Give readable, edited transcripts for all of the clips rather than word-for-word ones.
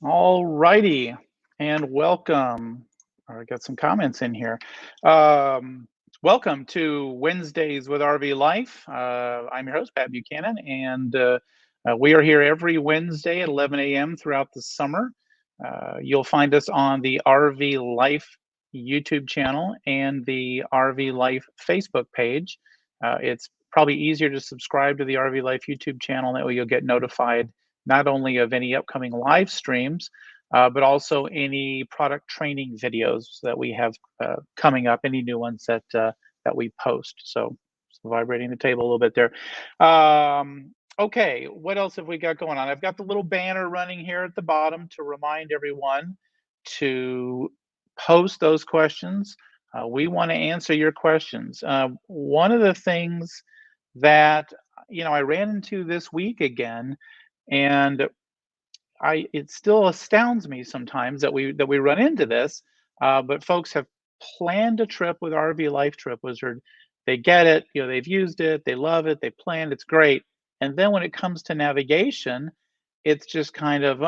All righty, and welcome. I got some comments in here. Um, Welcome to Wednesdays with RV Life. I'm your host, Pat Buchanan, and we are here every Wednesday at 11 a.m. throughout the summer. You'll find us on the RV Life YouTube channel and the RV Life Facebook page. It's probably easier to subscribe to the RV Life YouTube channel. That way you'll get notified not only of any upcoming live streams, but also any product training videos that we have coming up, any new ones that we post. So vibrating the table a little bit there. Okay, what else have we got going on? I've got the little banner running here at the bottom to remind everyone to post those questions. We want to answer your questions. One of the things that I ran into this week again, and it still astounds me sometimes that we run into this, but folks have planned a trip with RV Life Trip Wizard. They get it, they've used it, they love it, they planned, it's great. And then when it comes to navigation, it's just kind of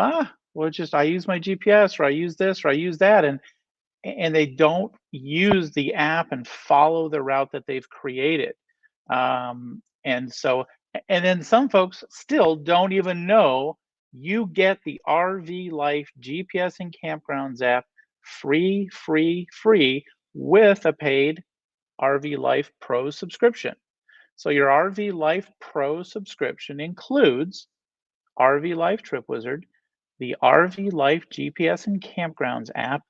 well, just I use my GPS, or I use this, or I use that, and they don't use the app and follow the route that they've created. And so, and then some folks still don't even know you get the RV Life GPS and Campgrounds app free with a paid RV Life Pro subscription. So your RV Life Pro subscription includes RV Life Trip Wizard, the RV Life GPS and Campgrounds app,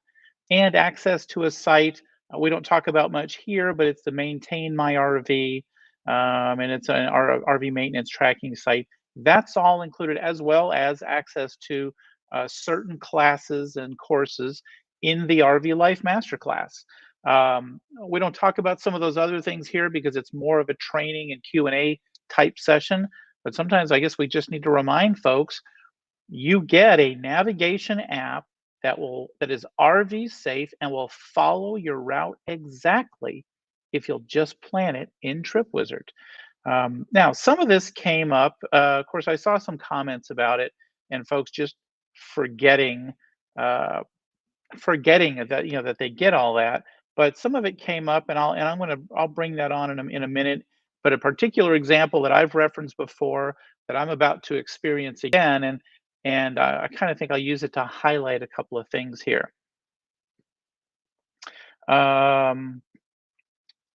and access to a site we don't talk about much here, but it's the Maintain My RV, and it's an RV maintenance tracking site. That's all included, as well as access to certain classes and courses in the RV Life Masterclass. We don't talk about some of those other things here because it's more of a training and Q&A type session. But sometimes I guess we just need to remind folks you get a navigation app that is RV safe and will follow your route exactly if you'll just plan it in Trip Wizard. Now, some of this came up. Of course, I saw some comments about it, and folks just forgetting uh, forgetting that that they get all that. But some of it came up, and I'll bring that on in a minute. But a particular example that I've referenced before that I'm about to experience again, and I kind of think I'll use it to highlight a couple of things here. Um,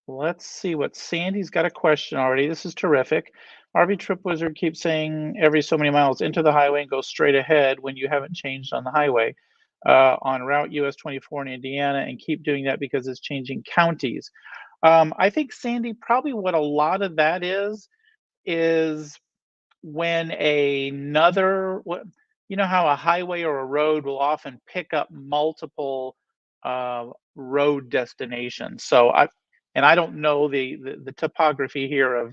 let's see what Sandy's got a question already. This is terrific. RV Trip Wizard keeps saying every so many miles into the highway and go straight ahead when you haven't changed on the highway on Route US 24 in Indiana, and keep doing that because it's changing counties. I think, Sandy, probably what a lot of that is when you know how a highway or a road will often pick up multiple road destinations. And I don't know the topography here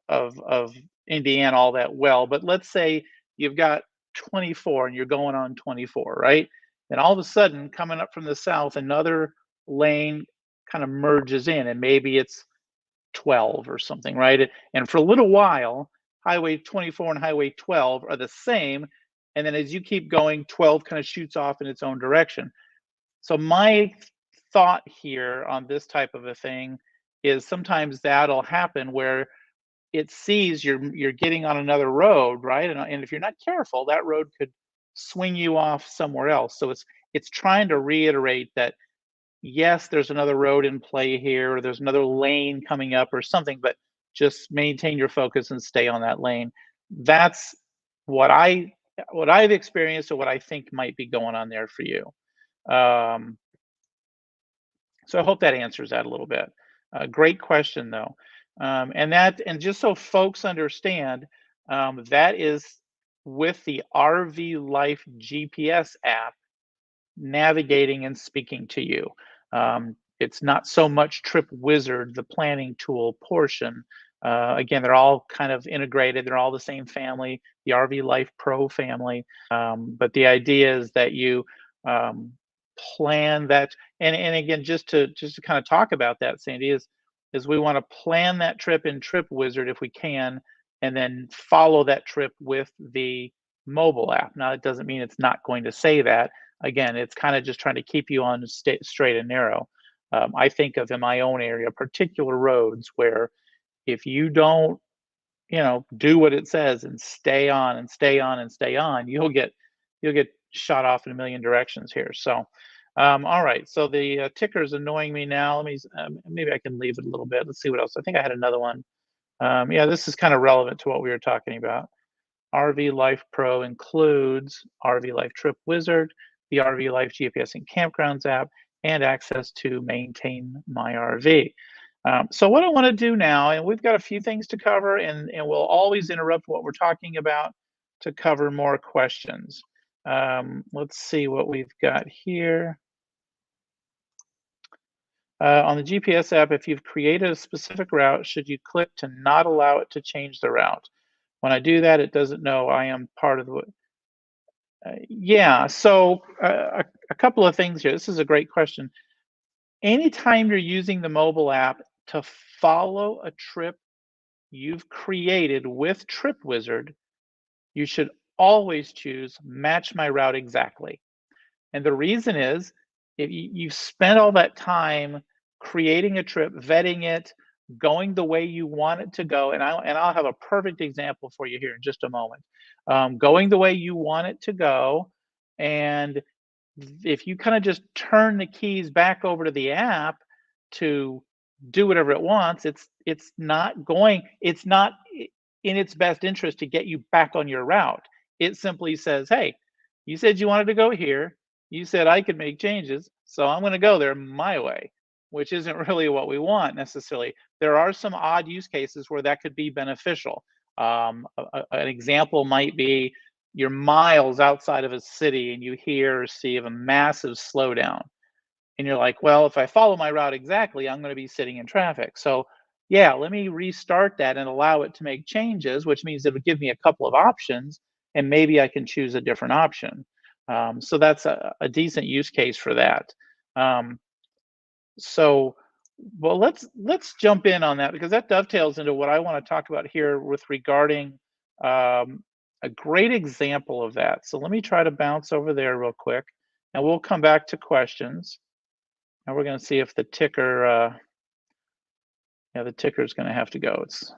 of Indiana all that well, but let's say you've got 24 and you're going on 24, right? Then all of a sudden, coming up from the south, another lane kind of merges in, and maybe it's 12 or something, right? And for a little while, Highway 24 and Highway 12 are the same. And then as you keep going, 12 kind of shoots off in its own direction. So my thought here on this type of a thing is sometimes that'll happen where it sees you're getting on another road, right? And if you're not careful, that road could swing you off somewhere else. So it's trying to reiterate that yes, there's another road in play here, or there's another lane coming up or something, but just maintain your focus and stay on that lane. That's what I've experienced, or what I think might be going on there for you. Um, so I hope that answers that a little bit. Great question though. And just so folks understand, that is with the RV Life GPS app navigating and speaking to you. It's not so much Trip Wizard, the planning tool portion. Again, they're all kind of integrated. They're all the same family, the RV Life Pro family. But the idea is that you plan that, and again, just to kind of talk about that, Sandy, is we want to plan that trip in Trip Wizard if we can, and then follow that trip with the mobile app. Now, it doesn't mean it's not going to say that. Again, it's kind of just trying to keep you on straight and narrow. I think of in my own area particular roads where if you don't, do what it says and stay on and stay on and stay on, you'll get shot off in a million directions here. So, all right. So the ticker is annoying me now. Maybe I can leave it a little bit. Let's see what else. I think I had another one. Yeah, this is kind of relevant to what we were talking about. RV Life Pro includes RV Life Trip Wizard, the RV Life GPS and Campgrounds app, and access to Maintain My RV. So what I want to do now, and we've got a few things to cover, and we'll always interrupt what we're talking about to cover more questions. Let's see what we've got here. On the GPS app, if you've created a specific route, should you click to not allow it to change the route? When I do that, it doesn't know I am part of the. Yeah, so a couple of things here. This is a great question. Anytime you're using the mobile app to follow a trip you've created with Trip Wizard, you should always choose Match My Route Exactly. And the reason is, if you've spent all that time creating a trip, vetting it, going the way you want it to go, and I'll have a perfect example for you here in just a moment. Going the way you want it to go, and if you kind of just turn the keys back over to the app to do whatever it wants, it's not in its best interest to get you back on your route. It simply says, hey, you said you wanted to go here. You said I could make changes, so I'm going to go there my way, which isn't really what we want necessarily. There are some odd use cases where that could be beneficial. An example might be you're miles outside of a city and you hear or see of a massive slowdown. And you're like, well, if I follow my route exactly, I'm going to be sitting in traffic. So, yeah, let me restart that and allow it to make changes, which means it'll give me a couple of options and maybe I can choose a different option. So that's a decent use case for that. Um, so, well, let's jump in on that because that dovetails into what I want to talk about here with regarding a great example of that. So let me try to bounce over there real quick, and we'll come back to questions. And we're going to see if the ticker, yeah, the ticker is going to have to go. It's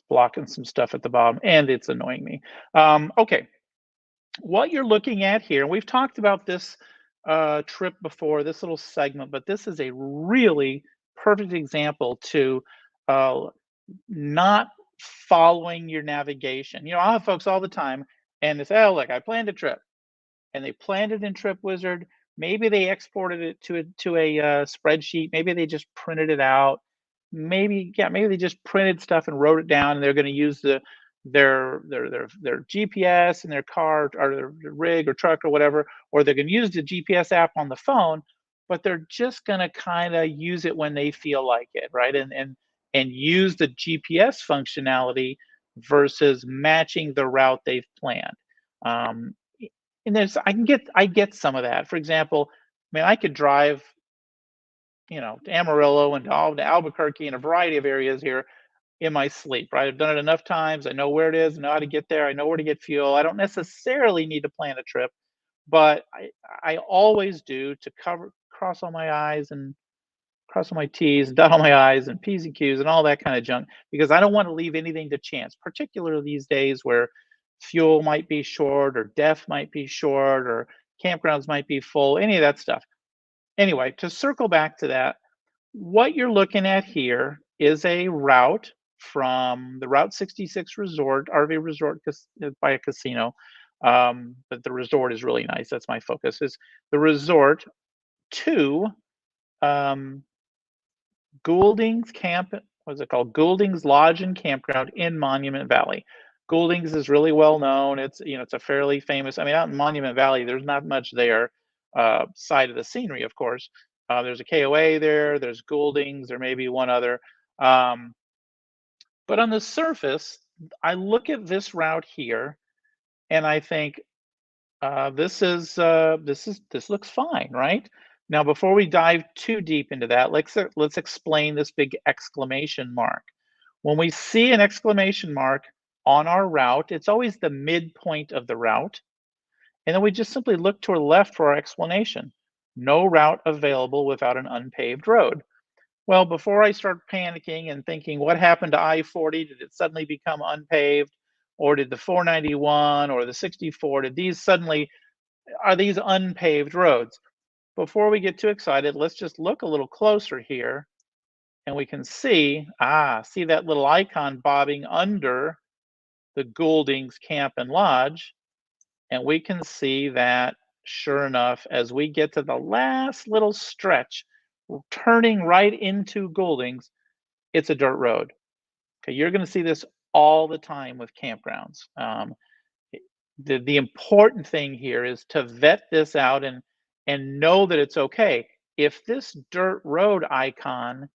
blocking some stuff at the bottom, and it's annoying me. Okay, what you're looking at here, and we've talked about this trip before, this little segment, but this is a really perfect example to uh, not following your navigation. I'll have folks all the time, and they say, "Oh, look, I planned a trip," and they planned it in Trip Wizard. Maybe they exported it to a spreadsheet. Maybe they just printed it out. Maybe they just printed stuff and wrote it down, and they're going to use their GPS in their car or their rig or truck or whatever, or they're going to use the GPS app on the phone, but they're just going to kind of use it when they feel like it, right? And use the GPS functionality versus matching the route they've planned. Um, and I get some of that. For example, I mean, I could drive, to Amarillo and to Albuquerque and a variety of areas here in my sleep, right? I've done it enough times. I know where it is, I know how to get there, I know where to get fuel. I don't necessarily need to plan a trip, but I always do to cross all my I's and cross all my T's and dot all my I's and P's and Q's and all that kind of junk because I don't want to leave anything to chance, particularly these days where fuel might be short or DEF might be short or campgrounds might be full, any of that stuff. Anyway, to circle back to that, what you're looking at here is a route from the Route 66 resort, RV resort by a casino. But the resort is really nice. That's my focus, is the resort to um, Goulding's Camp, what's it called? Goulding's Lodge and Campground in Monument Valley. Goulding's is really well known. It's a fairly famous. I mean, out in Monument Valley, there's not much there. Side of the scenery, of course. There's a KOA there. There's Goulding's. There may be one other. But on the surface, I look at this route here, and I think this looks fine, right? Now, before we dive too deep into that, let's explain this big exclamation mark. When we see an exclamation mark, on our route. It's always the midpoint of the route. And then we just simply look to our left for our explanation. No route available without an unpaved road. Well, before I start panicking and thinking, what happened to I-40? Did it suddenly become unpaved? Or did the 491 or the 64, are these unpaved roads? Before we get too excited, let's just look a little closer here and we can see that little icon bobbing under the Goulding's Camp and Lodge. And we can see that, sure enough, as we get to the last little stretch, turning right into Goulding's, it's a dirt road. Okay, you're going to see this all the time with campgrounds. The important thing here is to vet this out and know that it's okay. If this dirt road icon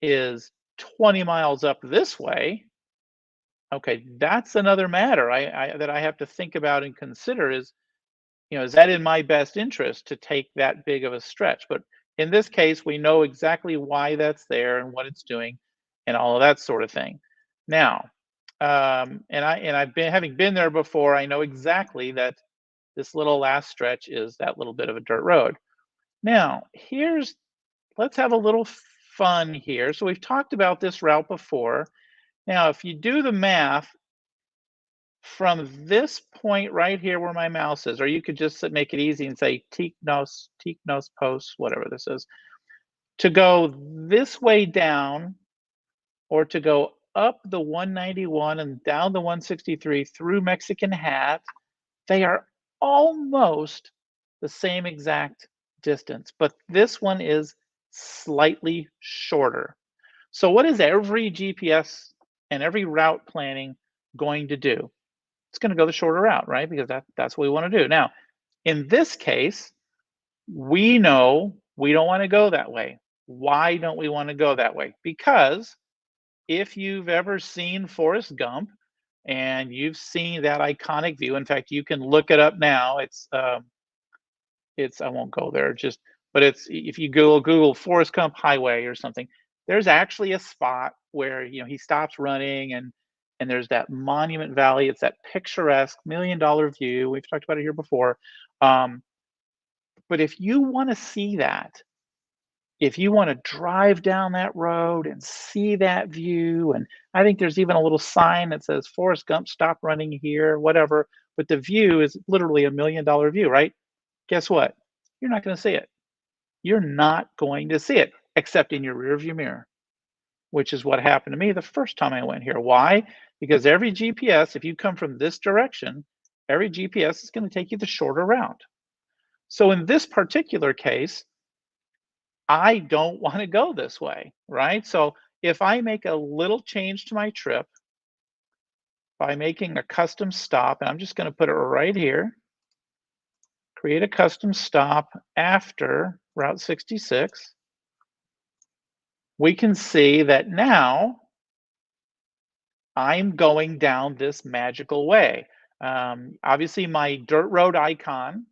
is 20 miles up this way, okay, that's another matter that I have to think about and consider is, is that in my best interest to take that big of a stretch? But in this case, we know exactly why that's there and what it's doing and all of that sort of thing. Now, I've been having been there before, I know exactly that this little last stretch is that little bit of a dirt road. Now, let's have a little fun here. So we've talked about this route before. Now, if you do the math from this point right here where my mouse is, or you could just make it easy and say Tiknos post, whatever this is, to go this way down or to go up the 191 and down the 163 through Mexican Hat, they are almost the same exact distance, but this one is slightly shorter. So what is every GPS and every route planning going to do? It's going to go the shorter route, right? Because that's what we want to do. Now, in this case, we know we don't want to go that way. Why don't we want to go that way? Because if you've ever seen Forrest Gump and you've seen that iconic view, in fact, you can look it up now. I won't go there, but it's, if you Google Forrest Gump Highway or something, there's actually a spot where, he stops running and there's that Monument Valley. It's that picturesque $1 million view. We've talked about it here before. But if you want to see that, if you want to drive down that road and see that view, and I think there's even a little sign that says Forrest Gump, stop running here, whatever, but the view is literally $1 million view, right? Guess what? You're not going to see it. You're not going to see it, except in your rearview mirror, which is what happened to me the first time I went here. Why? Because every GPS, if you come from this direction, every GPS is going to take you the shorter route. So in this particular case, I don't want to go this way, right? So if I make a little change to my trip by making a custom stop, and I'm just going to put it right here, create a custom stop after Route 66, we can see that now I'm going down this magical way. Obviously, my dirt road icon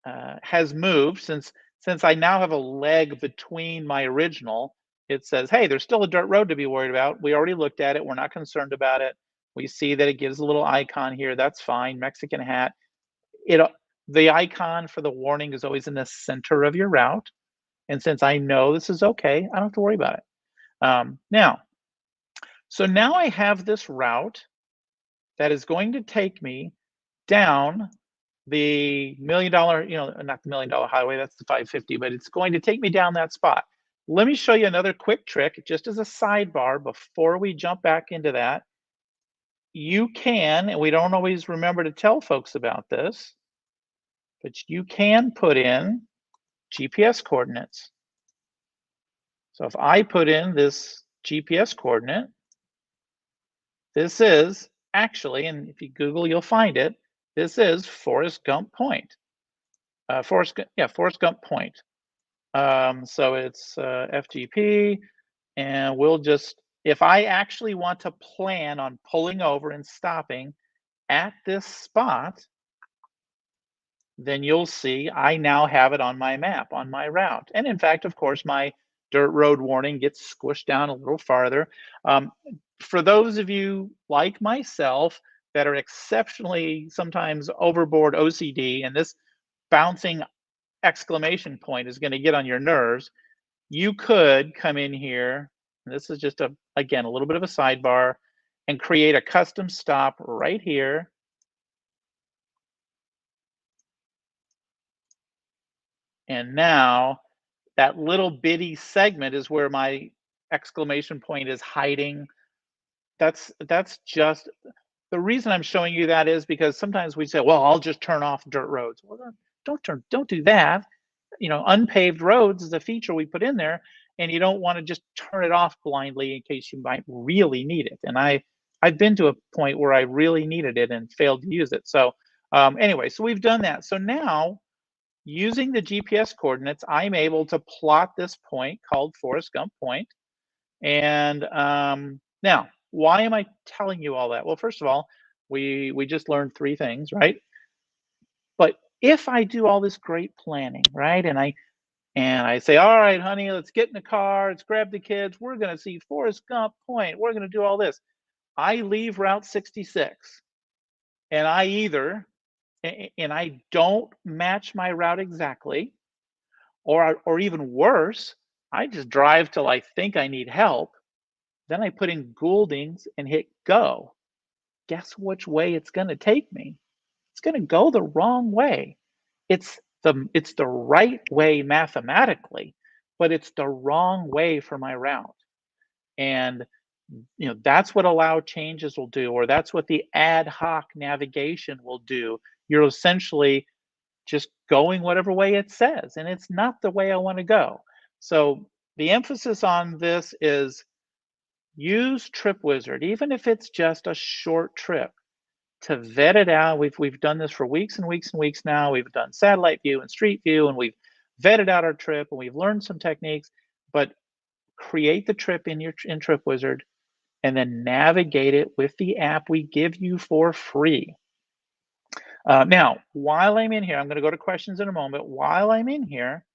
has moved since I now have a leg between my original. It says, hey, there's still a dirt road to be worried about. We already looked at it. We're not concerned about it. We see that it gives a little icon here. That's fine. Mexican Hat. The icon for the warning is always in the center of your route. And since I know this is okay, I don't have to worry about it. So now I have this route that is going to take me down the $1 million, not the $1 million highway, that's the 550, but it's going to take me down that spot. Let me show you another quick trick, just as a sidebar before we jump back into that. You can, and we don't always remember to tell folks about this, but you can put in GPS coordinates. So if I put in this GPS coordinate, this is actually, and if you Google, you'll find it, this is Forrest Gump Point. Forrest Gump Point. So it's FGP, and we'll just, if I actually want to plan on pulling over and stopping at this spot, then you'll see I now have it on my map, on my route. And in fact, of course, my dirt road warning gets squished down a little farther. for those of you like myself that are exceptionally sometimes overboard OCD, and this bouncing exclamation point is going to get on your nerves, you could come in here, and this is just again, a little bit of a sidebar, and create a custom stop right here. And now that little bitty segment is where my exclamation point is hiding. That's just the reason I'm showing you that is because sometimes we say, well, I'll just turn off dirt roads. Well, don't do that. You know, unpaved roads is a feature we put in there, and you don't want to just turn it off blindly in case you might really need it. And I've been to a point where I really needed it and failed to use it. So anyway, so we've done that. So now using the GPS coordinates, I'm able to plot this point called Forrest Gump Point. And now, why am I telling you all that? Well, first of all, we just learned three things, right? But if I do all this great planning, right, and I say, all right, honey, let's get in the car, let's grab the kids, we're gonna see Forrest Gump Point, we're gonna do all this. I leave Route 66, and I either and I don't match my route exactly, or even worse, I just drive till I think I need help. Then I put in Gouldings and hit go. Guess which way it's going to take me? It's going to go the wrong way. It's the right way mathematically, but it's the wrong way for my route. And that's what allow changes will do, or that's what the ad hoc navigation will do. You're essentially just going whatever way it says, and it's not the way I want to go. So the emphasis on this is use Trip Wizard, even if it's just a short trip, to vet it out. We've done this for weeks and weeks and weeks now. We've done satellite view and street view, and we've vetted out our trip, and we've learned some techniques. But create the trip in Trip Wizard, and then navigate it with the app we give you for free. Now, while I'm in here, I'm going to go to questions in a moment. While I'm in here,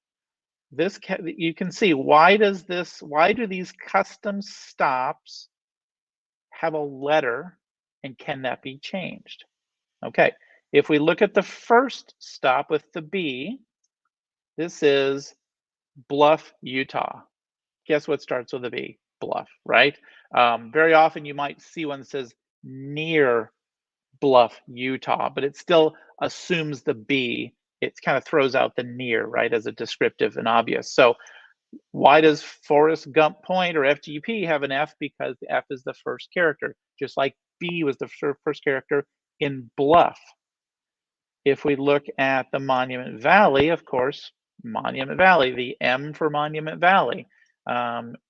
you can see why do these custom stops have a letter, and can that be changed? Okay, if we look at the first stop with the B, this is Bluff, Utah. Guess what starts with a B? Bluff, right? Very often you might see one that says near Bluff, Utah, but it still assumes the B. It kind of throws out the near, right, as a descriptive and obvious. So why does Forrest Gump Point or FGP have an F? Because the F is the first character, just like B was the first character in Bluff. If we look at the Monument Valley, of course, Monument Valley, the M for Monument Valley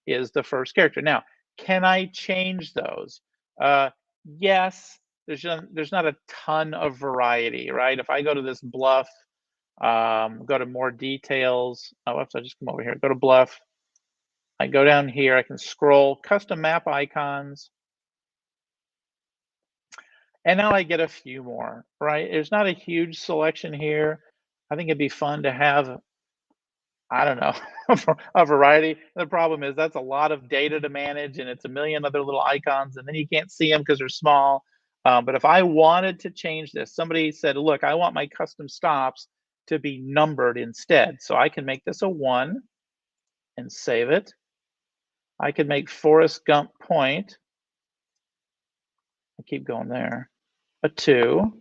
is the first character. Now, can I change those? Yes, there's not a ton of variety, right? If I go to this Bluff, go to more details. Oh, oops, I just come over here. Go to Bluff. I go down here. I can scroll custom map icons. And now I get a few more, right? There's not a huge selection here. I think it'd be fun to have, I don't know, a variety. The problem is that's a lot of data to manage, and it's a million other little icons, and then you can't see them because they're small. But if I wanted to change this, somebody said, look, I want my custom stops to be numbered instead. So I can make this a 1 and save it. I could make Forrest Gump Point, I keep going there, a 2.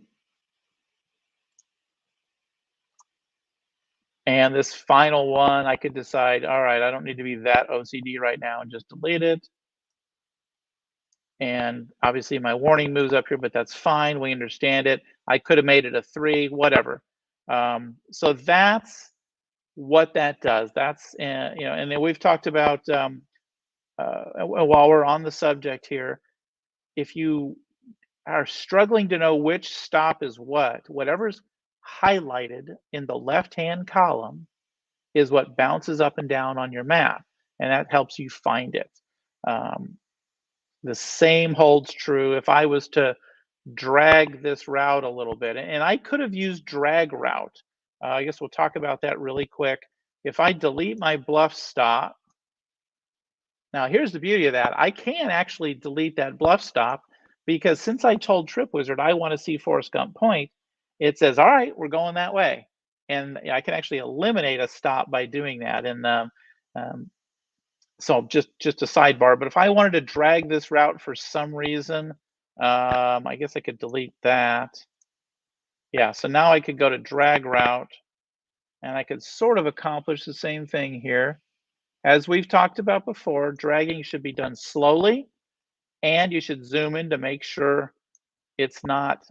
And this final one, I could decide, all right, I don't need to be that OCD right now, and just delete it. And obviously my warning moves up here, but that's fine. We understand it. I could have made it a 3, whatever. So that's what that does. That's, and then we've talked about, while we're on the subject here, if you are struggling to know which stop is whatever's highlighted in the left-hand column is what bounces up and down on your map, and that helps you find it. The same holds true if I was to drag this route a little bit, and I could have used drag route. I guess we'll talk about that really quick. If I delete my Bluff stop, Now, here's the beauty of that. I can actually delete that bluff stop because since I told Trip Wizard I want to see Forrest Gump Point, it says, all right, we're going that way. And I can actually eliminate a stop by doing that. And um, so just a sidebar, but if I wanted to drag this route for some reason, I guess I could delete that. Yeah, so now I could go to drag route and I could sort of accomplish the same thing here. As we've talked about before, dragging should be done slowly and you should zoom in to make sure it's not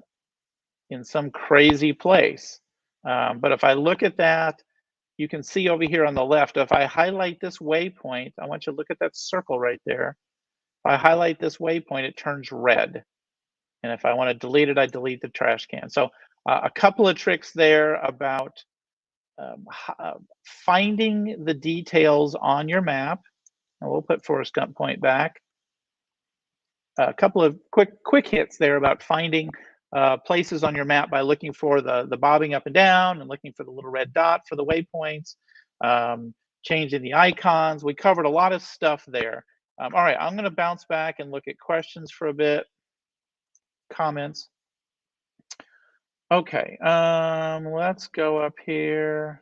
in some crazy place. But if I look at that, you can see over here on the left, if I highlight this waypoint, I want you to look at that circle right there. If I highlight this waypoint, it turns red. And if I want to delete it, I delete the trash can. So a couple of tricks there about finding the details on your map. And we'll put Forrest Gump Point back. A couple of quick hits there about finding places on your map by looking for the bobbing up and down and looking for the little red dot for the waypoints, changing the icons. We covered a lot of stuff there. All right, I'm going to bounce back and look at questions for a bit, comments. Okay, let's go up here.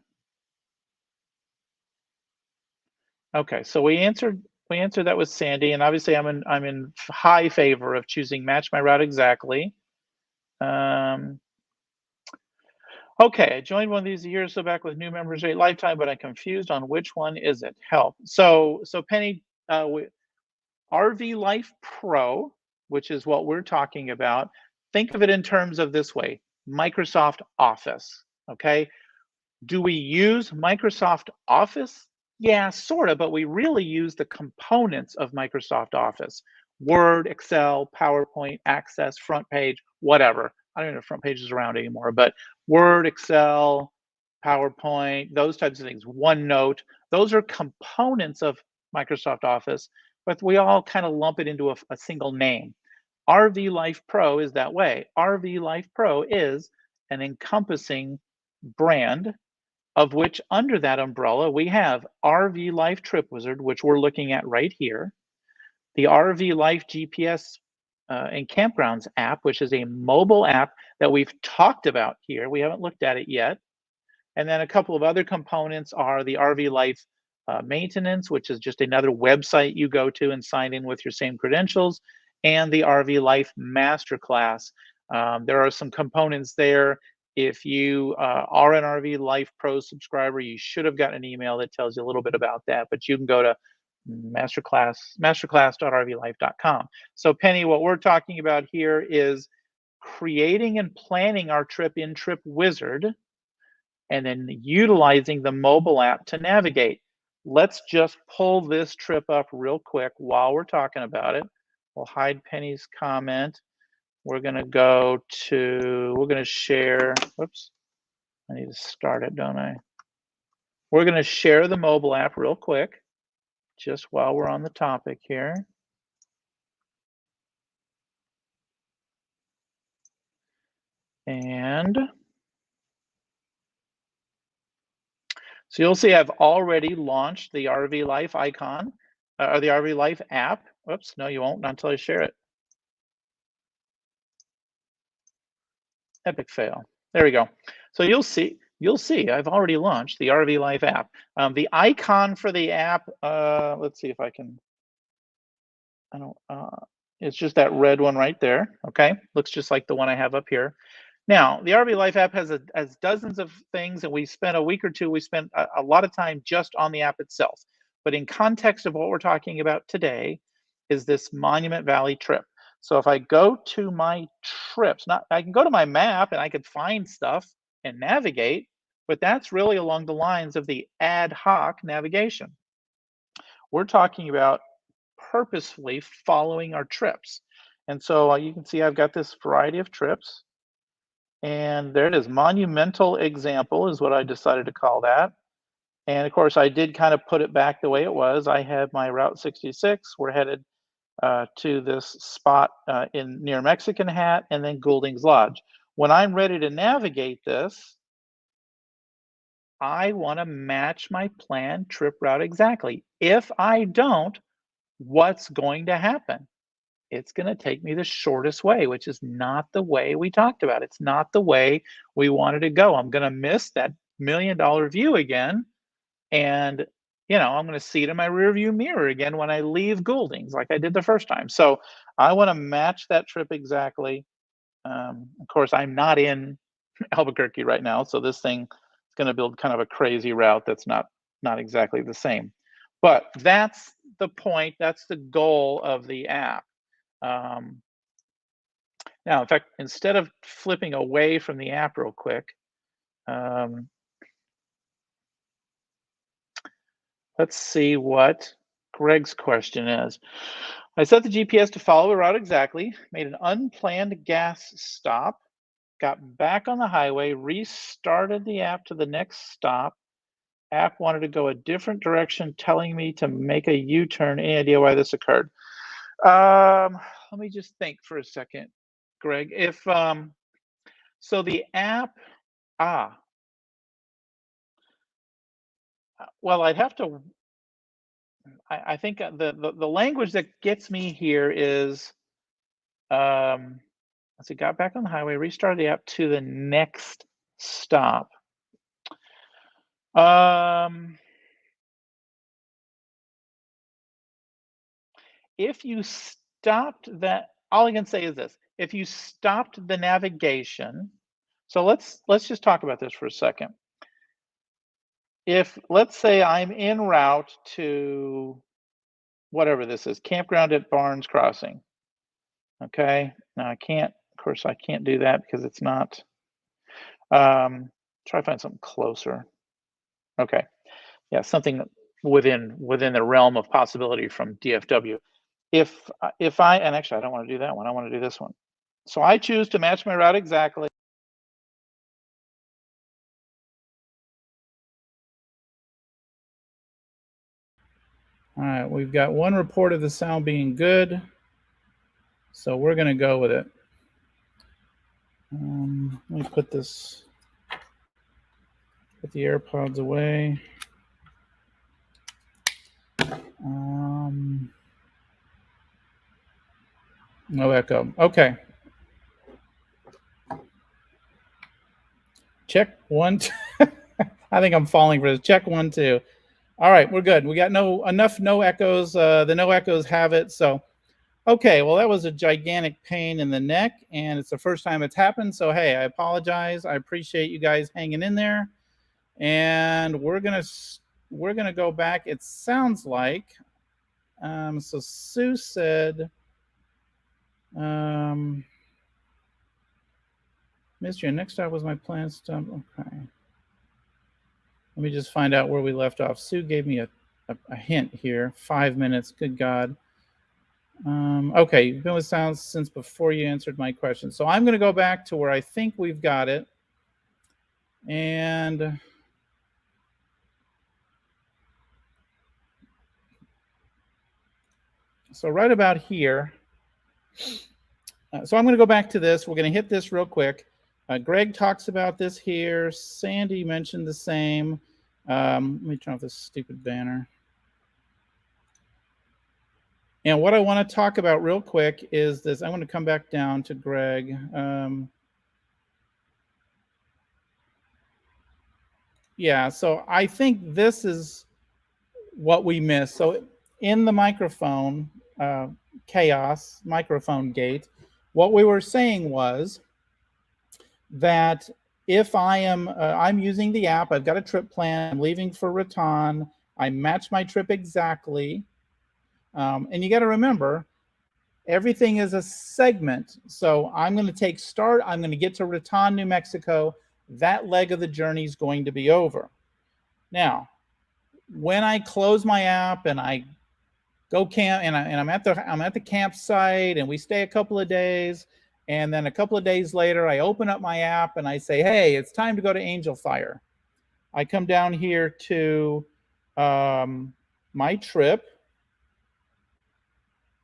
Okay, so we answered that with Sandy, and obviously I'm in high favor of choosing match my route exactly. Okay, I joined one of these a year or so back with new members rate lifetime, but I'm confused on which one is it. Help. So Penny, RV Life Pro, which is what we're talking about, think of it in terms of this way: Microsoft Office. Okay. Do we use Microsoft Office? Yeah, sort of, but we really use the components of Microsoft Office: Word, Excel, PowerPoint, Access, front page, whatever. I don't even know if front page is around anymore, but Word, Excel, PowerPoint, those types of things, OneNote, those are components of Microsoft Office, but we all kind of lump it into a single name. RV Life Pro is that way. RV Life Pro is an encompassing brand, of which under that umbrella we have RV Life Trip Wizard, which we're looking at right here, the RV Life GPS and Campgrounds app, which is a mobile app that we've talked about here. We haven't looked at it yet. And then a couple of other components are the RV Life maintenance, which is just another website you go to and sign in with your same credentials, and the RV Life Masterclass. There are some components there. If you are an RV Life Pro subscriber, you should have gotten an email that tells you a little bit about that, but you can go to masterclass.rvlife.com. So Penny, what we're talking about here is creating and planning our trip in Trip Wizard, and then utilizing the mobile app to navigate. Let's just pull this trip up real quick while we're talking about it. We'll hide Penny's comment. We're going to share, whoops, I need to start it, don't I? We're going to share the mobile app real quick, just while we're on the topic here. And so you'll see I've already launched the RV Life icon, or the RV Life app. Whoops, no, you won't, not until I share it. Epic fail. There we go. So you'll see I've already launched the RV Life app. The icon for the app, let's see if I can, it's just that red one right there. Okay, looks just like the one I have up here. Now, the RV Life app has dozens of things, and we spent a week or two, we spent a lot of time just on the app itself. But in context of what we're talking about today is this Monument Valley trip. So if I go to my trips, I can go to my map and I could find stuff and navigate, but that's really along the lines of the ad hoc navigation. We're talking about purposefully following our trips. And so you can see I've got this variety of trips. And there it is, monumental example is what I decided to call that. And of course, I did kind of put it back the way it was. I had my Route 66. We're headed to this spot near Mexican Hat and then Goulding's Lodge. When I'm ready to navigate this, I want to match my planned trip route exactly. If I don't, what's going to happen? It's going to take me the shortest way, which is not the way we talked about. It's not the way we wanted to go. I'm going to miss that $1,000,000 view again. And, I'm going to see it in my rear view mirror again when I leave Goulding's like I did the first time. So I want to match that trip exactly. Of course, I'm not in Albuquerque right now, so this thing is going to build kind of a crazy route that's not exactly the same. But that's the point. That's the goal of the app. Now, in fact, instead of flipping away from the app real quick, let's see what Greg's question is. I set the GPS to follow the route exactly, made an unplanned gas stop, got back on the highway, restarted the app to the next stop. App wanted to go a different direction, telling me to make a U-turn. Any idea why this occurred? Let me just think for a second, Greg. If so the app, well, I'd have to, I think the language that gets me here is, let's see, got back on the highway, restarted the app to the next stop. If you stopped that, all I can say is this: if you stopped the navigation, so let's just talk about this for a second. If, let's say, I'm en route to whatever this is, campground at Barnes Crossing. Okay, now of course I can't do that because it's not, try to find something closer. Okay, yeah, something within the realm of possibility from DFW. If I, and actually I don't want to do that one, I want to do this one. So I choose to match my route exactly. All right, we've got one report of the sound being good, so we're going to go with it. Let me put the AirPods away. No echo. Okay. Check 1, 2. I think I'm falling for this. Check 1, 2. All right, we're good. We got enough no echoes. The no echoes have it. So, okay, well, that was a gigantic pain in the neck, and it's the first time it's happened. So, hey, I apologize. I appreciate you guys hanging in there, and we're gonna go back. It sounds like, so Sue said, missed your next stop was my planned stop. Okay. Let me just find out where we left off. Sue gave me a hint here. 5 minutes. Good God. Okay, you've been with Sounds since before you answered my question. So I'm going to go back to where I think we've got it. And so right about here. So I'm going to go back to this. We're going to hit this real quick. Greg talks about this here. Sandy mentioned the same. Let me turn off this stupid banner. And what I want to talk about real quick is this. I want to come back down to Greg. Yeah, so I think this is what we missed. So in the microphone chaos, microphone gate, what we were saying was that if I'm using the app, I've got a trip plan, I'm leaving for Raton, I match my trip exactly. And you got to remember, everything is a segment. So I'm going to take start, I'm going to get to Raton, New Mexico. That leg of the journey is going to be over. Now, when I close my app and I go camp and I'm at the campsite and we stay a couple of days, and then a couple of days later I open up my app and I say, hey, it's time to go to Angel Fire. I come down here to my trip,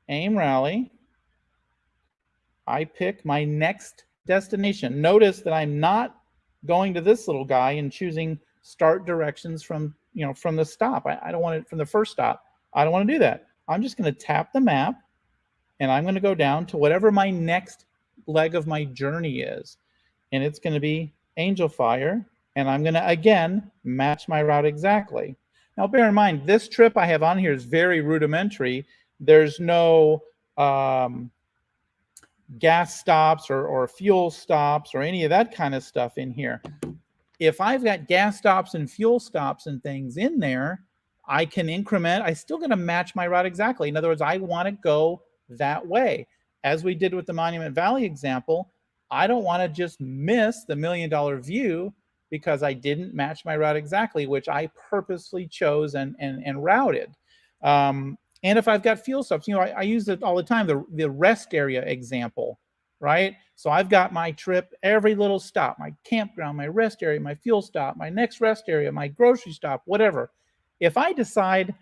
aim rally. I pick my next destination. Notice that I'm not going to this little guy and choosing start directions from the stop. I don't want it from the first stop. I don't want to do that. I'm just going to tap the map, and I'm going to go down to whatever my next leg of my journey is. And it's going to be Angel Fire. And I'm going to, again, match my route exactly. Now, bear in mind, this trip I have on here is very rudimentary. There's no gas stops or fuel stops or any of that kind of stuff in here. If I've got gas stops and fuel stops and things in there, I can increment. I still going to match my route exactly. In other words, I want to go that way. As we did with the Monument Valley example, I don't want to just miss the $1 million view because I didn't match my route exactly, which I purposely chose and routed. And if I've got fuel stops, I use it all the time, the rest area example, right? So I've got my trip, every little stop, my campground, my rest area, my fuel stop, my next rest area, my grocery stop, whatever. If I decide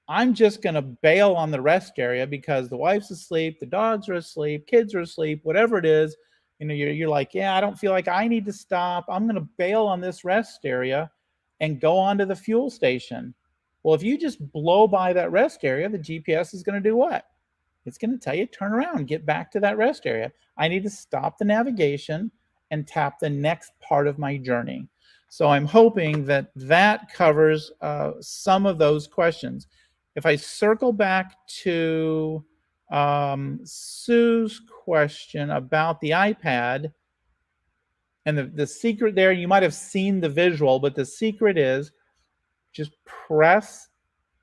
I'm just going to bail on the rest area because the wife's asleep, the dogs are asleep, kids are asleep, whatever it is, you're like, yeah, I don't feel like I need to stop. I'm going to bail on this rest area and go on to the fuel station. Well, if you just blow by that rest area, the GPS is going to do what? It's going to tell you, turn around, get back to that rest area. I need to stop the navigation and tap the next part of my journey. So I'm hoping that that covers some of those questions. If I circle back to Sue's question about the iPad, and the secret there, you might have seen the visual, but the secret is just press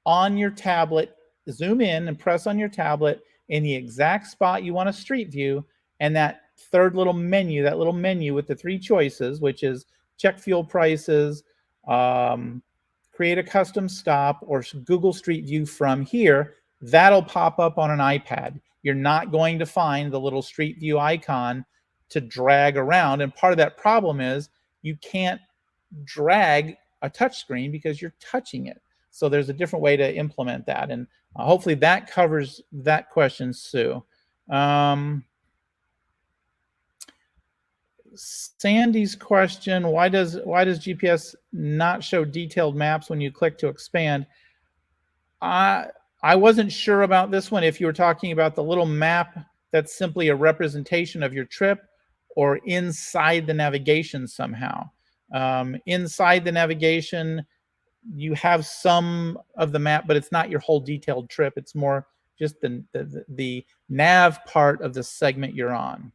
on your tablet, zoom in and press on your tablet in the exact spot you want a street view, and that third little menu, that little menu with the 3 choices, which is check fuel prices, create a custom stop, or Google Street View from here, that'll pop up on an iPad. You're not going to find the little Street View icon to drag around. And part of that problem is you can't drag a touch screen because you're touching it. So there's a different way to implement that. And hopefully that covers that question, Sue. Sandy's question, why does GPS not show detailed maps when you click to expand? I wasn't sure about this one, if you were talking about the little map that's simply a representation of your trip or inside the navigation somehow. Inside the navigation, you have some of the map, but it's not your whole detailed trip. It's more just the nav part of the segment you're on.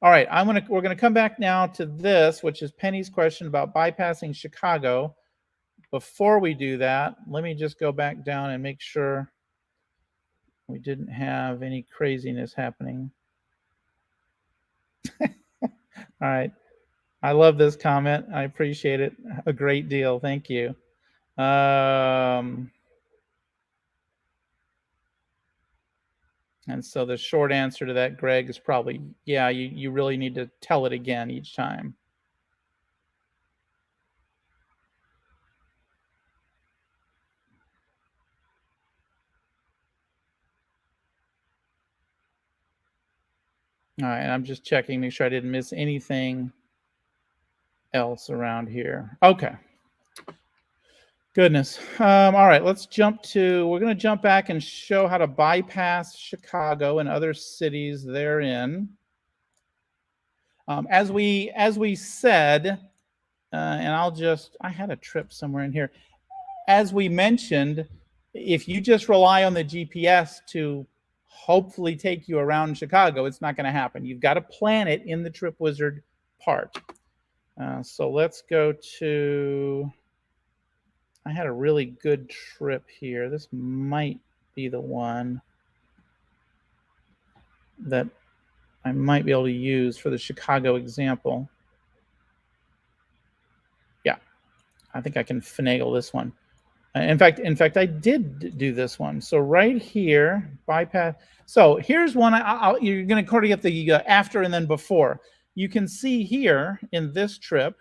All right, we're gonna come back now to this, which is Penny's question about bypassing Chicago. Before we do that, let me just go back down and make sure we didn't have any craziness happening. All right, I love this comment. I appreciate it a great deal. Thank you. And so the short answer to that, Greg, is probably, yeah, you really need to tell it again each time. All right, I'm just checking, make sure I didn't miss anything else around here. Okay. Goodness. All right, let's jump to, we're going to jump back and show how to bypass Chicago and other cities therein. As we said, and I had a trip somewhere in here. As we mentioned, if you just rely on the GPS to hopefully take you around Chicago, it's not going to happen. You've got to plan it in the Trip Wizard part. So let's go to, I had a really good trip here. This might be the one that I might be able to use for the Chicago example. Yeah, I think I can finagle this one. In fact, I did do this one. So right here, bypass. So here's one. You're going to get the after and then before. You can see here in this trip,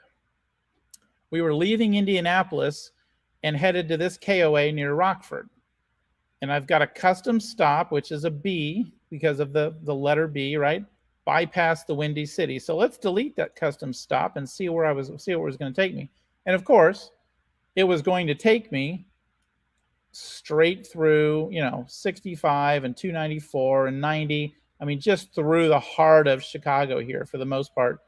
we were leaving Indianapolis and headed to this KOA near Rockford. And I've got a custom stop, which is a B because of the letter B, right? Bypass the Windy City. So let's delete that custom stop and see where it was going to take me. And of course, it was going to take me straight through, you know, 65 and 294 and 90. I mean, just through the heart of Chicago here for the most part.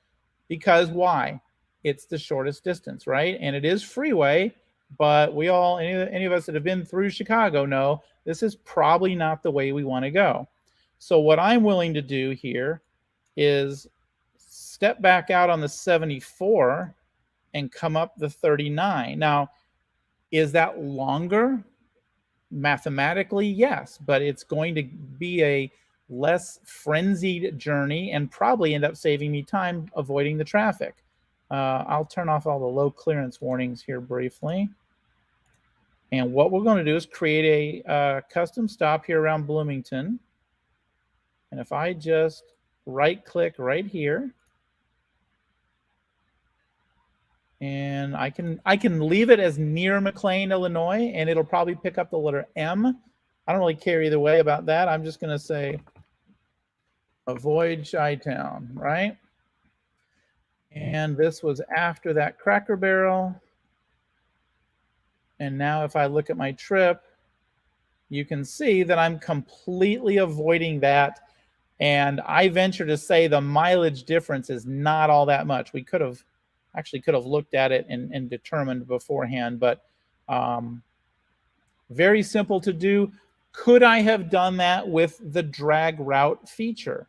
Because why? It's the shortest distance, right? And it is freeway, but we all, any of us that have been through Chicago know this is probably not the way we want to go. So what I'm willing to do here is step back out on the 74 and come up the 39. Now, is that longer? Mathematically, yes, but it's going to be a less frenzied journey and probably end up saving me time avoiding the traffic. I'll turn off all the low clearance warnings here briefly. And what we're going to do is create a custom stop here around Bloomington. And if I just right click right here, and I can leave it as near McLean, Illinois, and it'll probably pick up the letter M. I don't really care either way about that. I'm just going to say avoid Chi-Town, right? And this was after that Cracker Barrel. And now if I look at my trip, you can see that I'm completely avoiding that. And I venture to say the mileage difference is not all that much. We could have looked at it and determined beforehand, but very simple to do. Could I have done that with the drag route feature?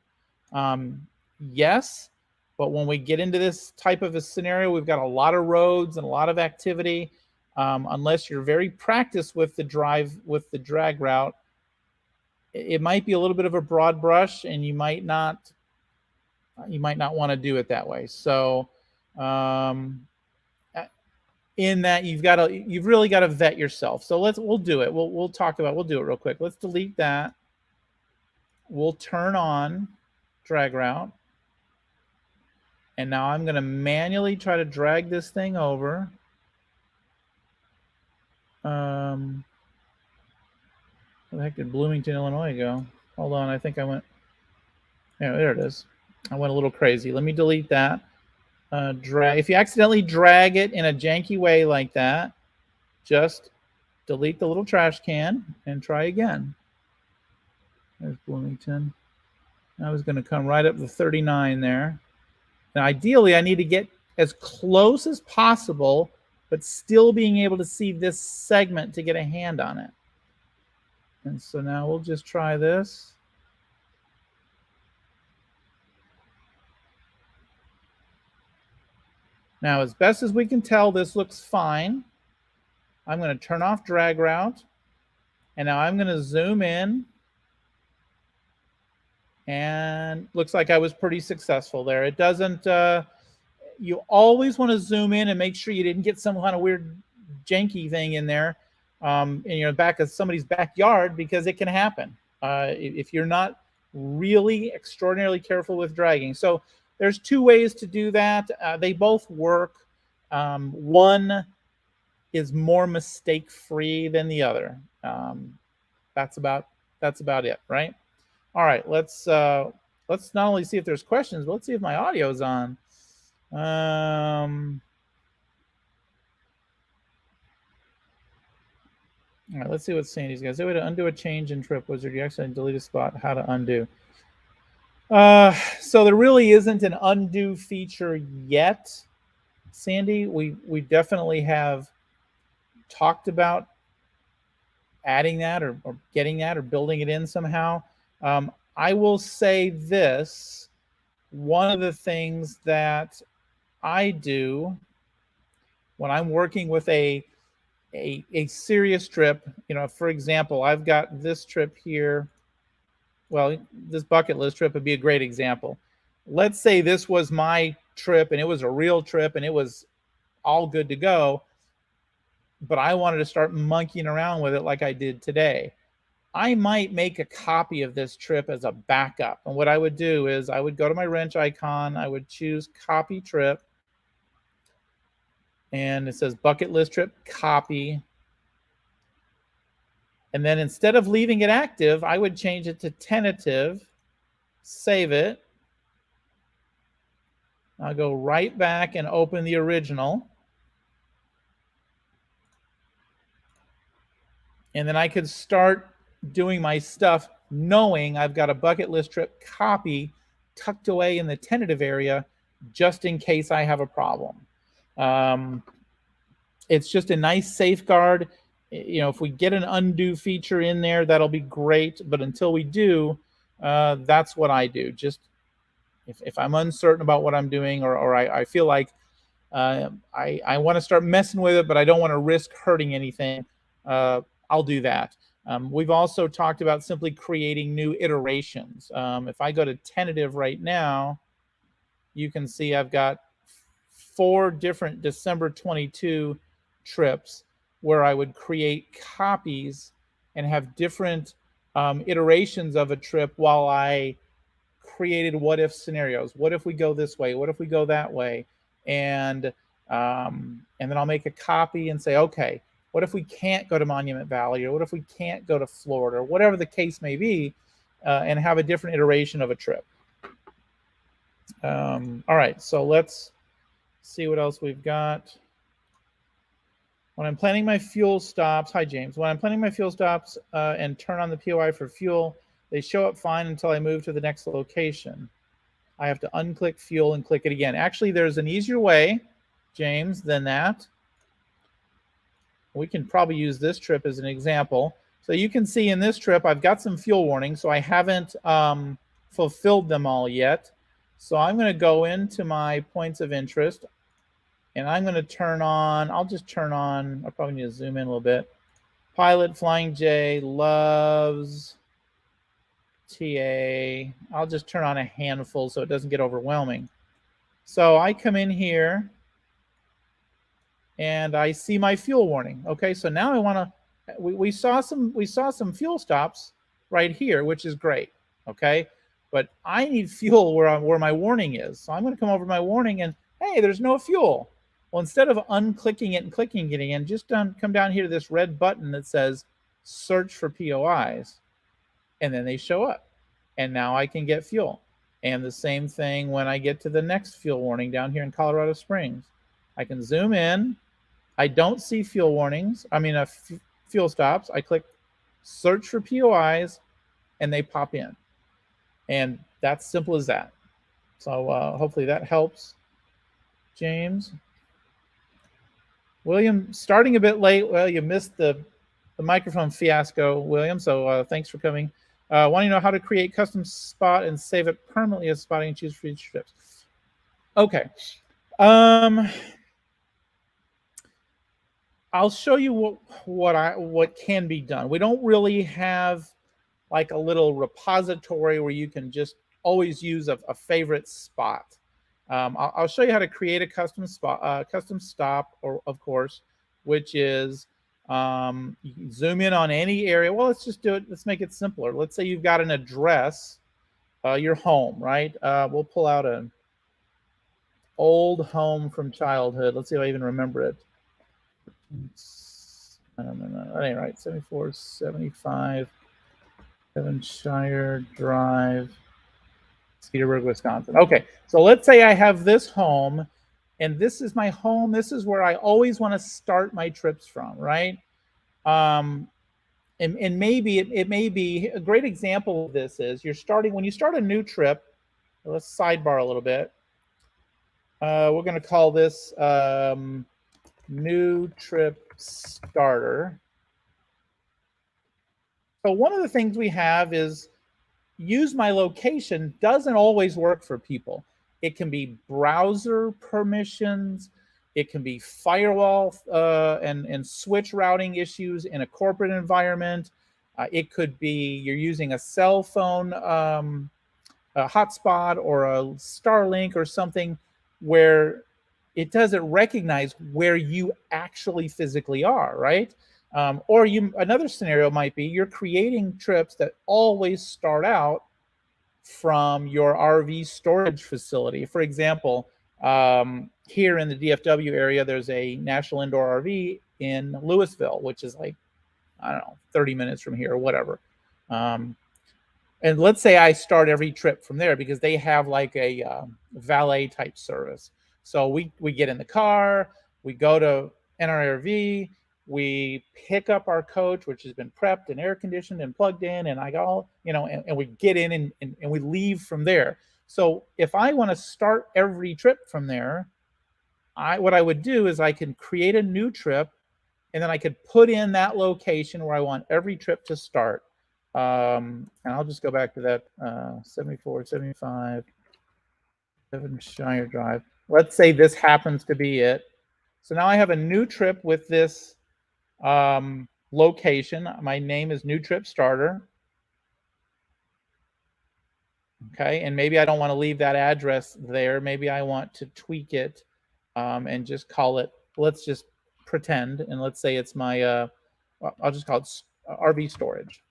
Yes, but when we get into this type of a scenario, we've got a lot of roads and a lot of activity. Unless you're very practiced with the drag route, it might be a little bit of a broad brush, and you might not want to do it that way. So in that you've really got to vet yourself. So we'll do it. We'll do it real quick. Let's delete that. We'll turn on drag route. And now I'm going to manually try to drag this thing over. Where the heck did Bloomington, Illinois go? Hold on, I think I went. Yeah, there it is. I went a little crazy. Let me delete that. If you accidentally drag it in a janky way like that, just delete the little trash can and try again. There's Bloomington. I was going to come right up to 39 there. Now, ideally, I need to get as close as possible, but still being able to see this segment to get a hand on it. And so now we'll just try this. Now, as best as we can tell, this looks fine. I'm going to turn off drag route. And now I'm going to zoom in. And looks like I was pretty successful there. It doesn't, you always want to zoom in and make sure you didn't get some kind of weird janky thing in there in your back of somebody's backyard, because it can happen if you're not really extraordinarily careful with dragging. So there's two ways to do that. They both work. One is more mistake-free than the other. That's about it, right? All right, let's not only see if there's questions, but let's see if my audio is on. All right, let's see what Sandy's got. Is there a way to undo a change in trip wizard? You accidentally delete a spot. How to undo? So there really isn't an undo feature yet, Sandy. We definitely have talked about adding that or getting that or building it in somehow. I will say this. One of the things that I do when I'm working with a serious trip, you know, for example, I've got this trip here. Well, this bucket list trip would be a great example. Let's say this was my trip and it was a real trip and it was all good to go, but I wanted to start monkeying around with it like I did today. I might make a copy of this trip as a backup. And what I would do is I would go to my wrench icon. I would choose copy trip. And it says bucket list trip, copy. And then instead of leaving it active, I would change it to tentative, save it. I'll go right back and open the original. And then I could start doing my stuff knowing I've got a bucket list trip copy tucked away in the tentative area just in case I have a problem. It's just a nice safeguard. If we get an undo feature in there, that'll be great. But until we do, that's what I do. Just if I'm uncertain about what I'm doing, or I feel like I want to start messing with it, but I don't want to risk hurting anything, I'll do that. We've also talked about simply creating new iterations. If I go to tentative right now, you can see I've got 4 different December 22 trips where I would create copies and have different iterations of a trip while I created what if scenarios. What if we go this way? What if we go that way? And then I'll make a copy and say, okay, what if we can't go to Monument Valley, or what if we can't go to Florida, or whatever the case may be, and have a different iteration of a trip. All right, so let's see what else we've got. When I'm planning my fuel stops, hi James, when I'm planning my fuel stops and turn on the POI for fuel, they show up fine until I move to the next location. I have to unclick fuel and click it again. Actually, there's an easier way, James, than that. We can probably use this trip as an example. So you can see in this trip, I've got some fuel warnings, so I haven't fulfilled them all yet. So I'm going to go into my points of interest, and I'm going to turn on, I'll just turn on, I probably need to zoom in a little bit. Pilot Flying J loves TA. I'll just turn on a handful so it doesn't get overwhelming. So I come in here and I see my fuel warning. Okay, so now I want to, we saw some fuel stops right here, which is great. Okay, but I need fuel where my warning is. So I'm going to come over to my warning and hey, there's no fuel. Well, instead of unclicking it and clicking it again, just come down here to this red button that says search for POIs, and then they show up. And now I can get fuel. And the same thing when I get to the next fuel warning down here in Colorado Springs. I can zoom in. I don't see fuel warnings. I mean, fuel stops. I click search for POIs, and they pop in. And that's simple as that. So hopefully that helps, James. William, starting a bit late. Well, you missed the microphone fiasco, William. So thanks for coming. Want to know how to create custom spot and save it permanently as spotting and choose for each trips. Okay. I'll show you what can be done. We don't really have like a little repository where you can just always use a favorite spot. I'll show you how to create a custom spot, custom stop, or of course, which is you can zoom in on any area. Well, let's just do it. Let's make it simpler. Let's say you've got an address, your home, right? We'll pull out an old home from childhood. Let's see if I even remember it. I don't know. That ain't right. 7475 Devonshire Drive, Cedarburg, Wisconsin. Okay, so let's say I have this home, and this is my home. This is where I always want to start my trips from, right? And maybe it may be a great example of this is when you start a new trip. Let's sidebar a little bit. We're going to call this new trip starter. So one of the things we have is use my location doesn't always work for people. It can be browser permissions. It can be firewall and switch routing issues in a corporate environment. It could be you're using a cell phone a hotspot or a Starlink or something where it doesn't recognize where you actually physically are, right? Or another scenario might be you're creating trips that always start out from your RV storage facility. For example, here in the DFW area, there's a National Indoor RV in Louisville, which is like, I don't know, 30 minutes from here or whatever. And let's say I start every trip from there because they have like a valet type service. So we get in the car, we go to NRRV, we pick up our coach, which has been prepped and air conditioned and plugged in, and I got all, and we get in and we leave from there. So if I want to start every trip from there, what I would do is I can create a new trip, and then I could put in that location where I want every trip to start. And I'll just go back to that 7475 Devonshire Drive. Let's say this happens to be it. So now I have a new trip with this location. My name is New Trip Starter. Okay, and maybe I don't want to leave that address there. Maybe I want to tweak it and just call it, let's just pretend, and let's say it's my, I'll just call it RV storage.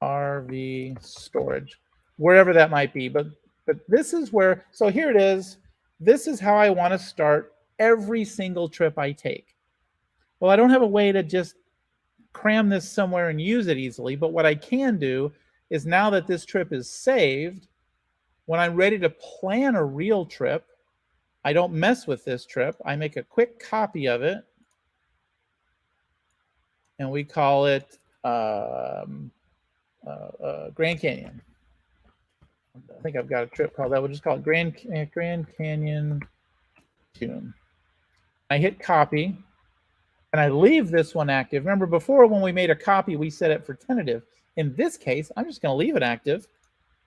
RV storage, wherever that might be. But this is where, so here it is. This is how I want to start every single trip I take. Well, I don't have a way to just cram this somewhere and use it easily, but what I can do is, now that this trip is saved, when I'm ready to plan a real trip, I don't mess with this trip. I make a quick copy of it, and we call it Grand Canyon. I think I've got a trip called that. We'll just call it Grand Canyon Tune. I hit copy, and I leave this one active. Remember, before when we made a copy, we set it for tentative. In this case, I'm just going to leave it active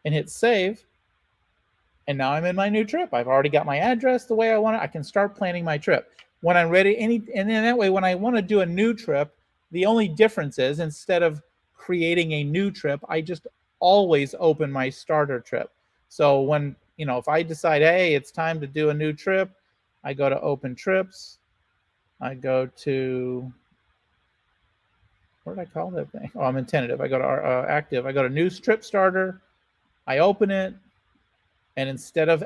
and hit save. And now I'm in my new trip. I've already got my address the way I want it. I can start planning my trip. When I'm ready, and then that way, when I want to do a new trip, the only difference is, instead of creating a new trip, I just always open my starter trip. So when, if I decide, hey, it's time to do a new trip, I go to open trips. I go to, what did I call that thing? Oh, I'm in tentative. I go to active. I go to new trip starter. I open it. And instead of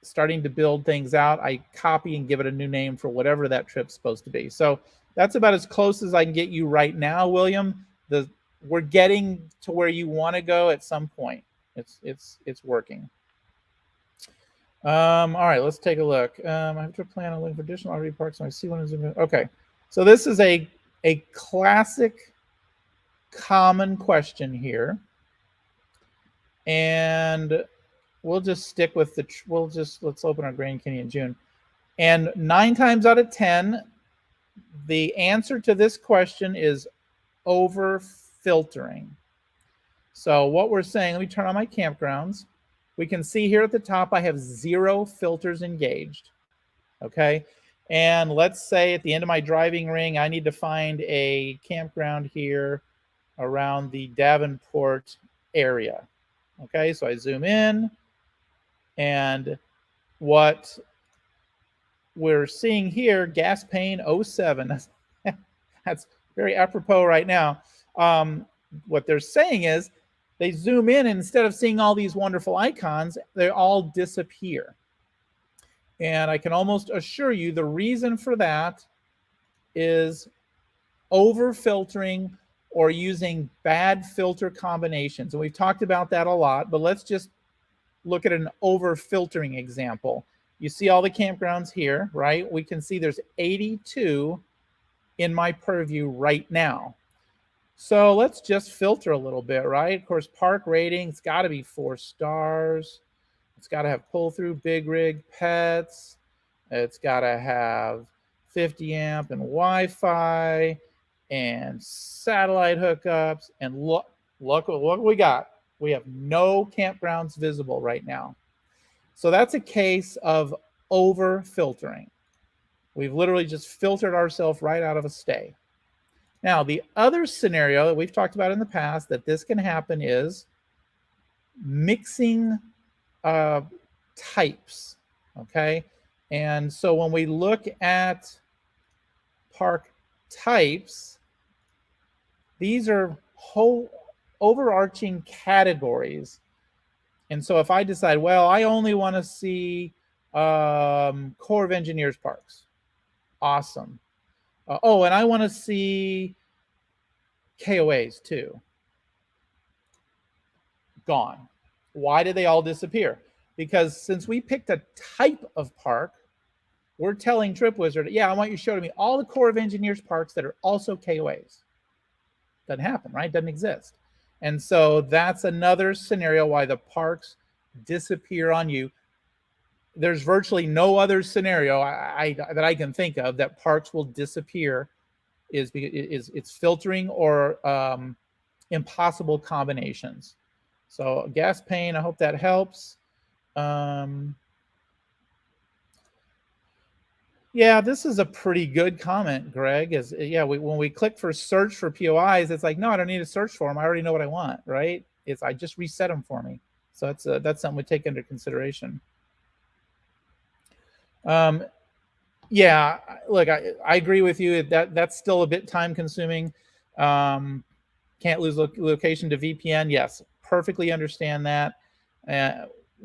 starting to build things out, I copy and give it a new name for whatever that trip's supposed to be. So that's about as close as I can get you right now, William. We're getting to where you want to go at some point. It's working. All right, let's take a look. I have to plan a link for additional RV parks. So I see one is okay. So this is a classic, common question here, and we'll just stick with let's open our Grand Canyon June. And 9 times out of 10, the answer to this question is over filtering. So what we're saying, let me turn on my campgrounds. We can see here at the top, I have 0 filters engaged. Okay. And let's say at the end of my driving ring, I need to find a campground here around the Davenport area. Okay. So I zoom in, and what we're seeing here, gas pane 07. That's very apropos right now. What they're saying is, they zoom in, and instead of seeing all these wonderful icons, they all disappear. And I can almost assure you the reason for that is over filtering or using bad filter combinations. And we've talked about that a lot, but let's just look at an over filtering example. You see all the campgrounds here, right? We can see there's 82 in my purview right now. So let's just filter a little bit, right? Of course, park rating, it's got to be 4 stars. It's got to have pull-through, big rig, pets. It's got to have 50 amp and Wi-Fi and satellite hookups. And look what we got. We have no campgrounds visible right now. So that's a case of over filtering. We've literally just filtered ourselves right out of a stay. Now, the other scenario that we've talked about in the past that this can happen is mixing types, okay? And so when we look at park types, these are whole overarching categories. And so if I decide, well, I only want to see Corps of Engineers parks, awesome. Oh, and I want to see KOAs too. Gone. Why did they all disappear? Because since we picked a type of park, we're telling TripWizard, yeah, I want you to show me all the Corps of Engineers parks that are also KOAs. Doesn't happen, right? Doesn't exist. And so that's another scenario why the parks disappear on you. There's virtually no other scenario that I can think of that parks will disappear is it's filtering or impossible combinations. So gas pain, I hope that helps. Yeah, this is a pretty good comment, Greg. When we click for search for POIs, it's like, no, I don't need to search for them. I already know what I want, right? I just reset them for me. So that's something we take into consideration. Yeah, look, I agree with you. That's still a bit time consuming. Can't lose location to VPN. Yes, perfectly understand that.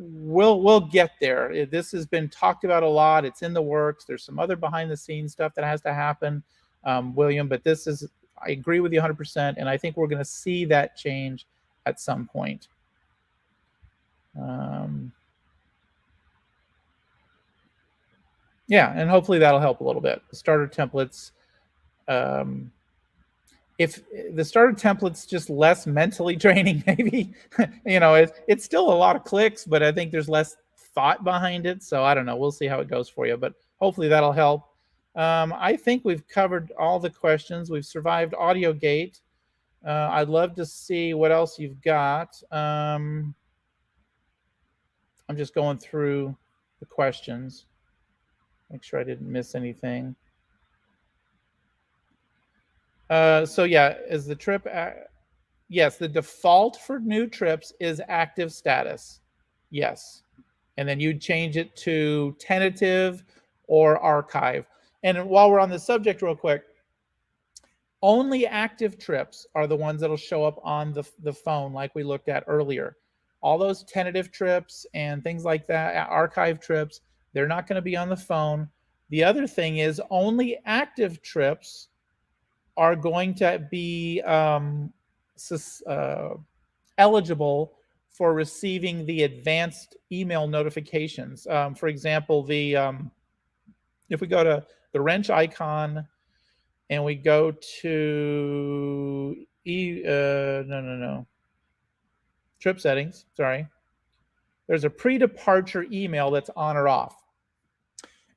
We'll get there. This has been talked about a lot. It's in the works. There's some other behind the scenes stuff that has to happen, William. But I agree with you 100%, and I think we're going to see that change at some point. Yeah, and hopefully that'll help a little bit. The starter templates. If the starter template's just less mentally draining, maybe, it's still a lot of clicks, but I think there's less thought behind it. So I don't know. We'll see how it goes for you, but hopefully that'll help. I think we've covered all the questions. We've survived AudioGate. I'd love to see what else you've got. I'm just going through the questions. Make sure I didn't miss anything. So yeah, is the trip? Yes, the default for new trips is active status. Yes, and then you'd change it to tentative or archive. And while we're on the subject, real quick, only active trips are the ones that'll show up on the phone, like we looked at earlier. All those tentative trips and things like that, archive trips, they're not going to be on the phone. The other thing is only active trips are going to be eligible for receiving the advanced email notifications. For example, if we go to the wrench icon and we go to trip settings, sorry, there's a pre-departure email that's on or off.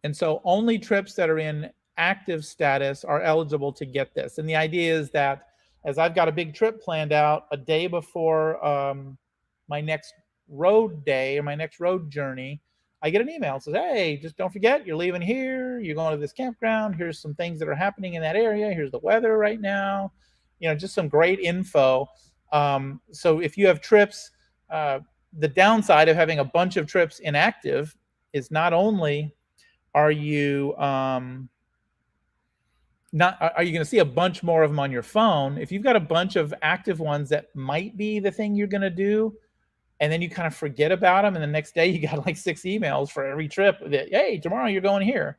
And so only trips that are in active status are eligible to get this. And the idea is that as I've got a big trip planned out a day before my next road day or my next road journey, I get an email that says, hey, just don't forget, you're leaving here, you're going to this campground, here's some things that are happening in that area, here's the weather right now, just some great info. So if you have trips, the downside of having a bunch of trips inactive is not only are you going to see a bunch more of them on your phone? If you've got a bunch of active ones that might be the thing you're going to do, and then you kind of forget about them, and the next day you got like 6 emails for every trip that, hey, tomorrow you're going here.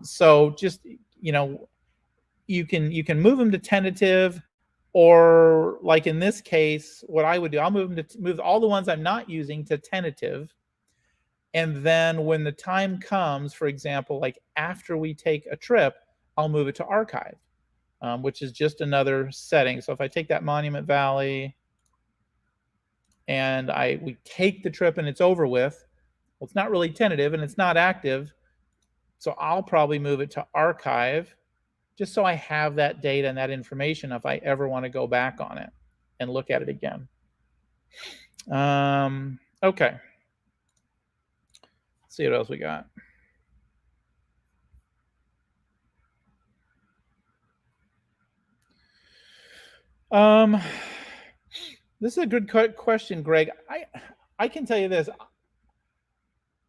So just, you can move them to tentative, or like in this case, what I would do, I'll move all the ones I'm not using to tentative. And then when the time comes, for example, like after we take a trip, I'll move it to archive, which is just another setting. So if I take that Monument Valley and we take the trip and it's over with, well, it's not really tentative and it's not active. So I'll probably move it to archive just so I have that data and that information if I ever want to go back on it and look at it again. Okay. Let's see what else we got. This is a good question, Greg. I can tell you this.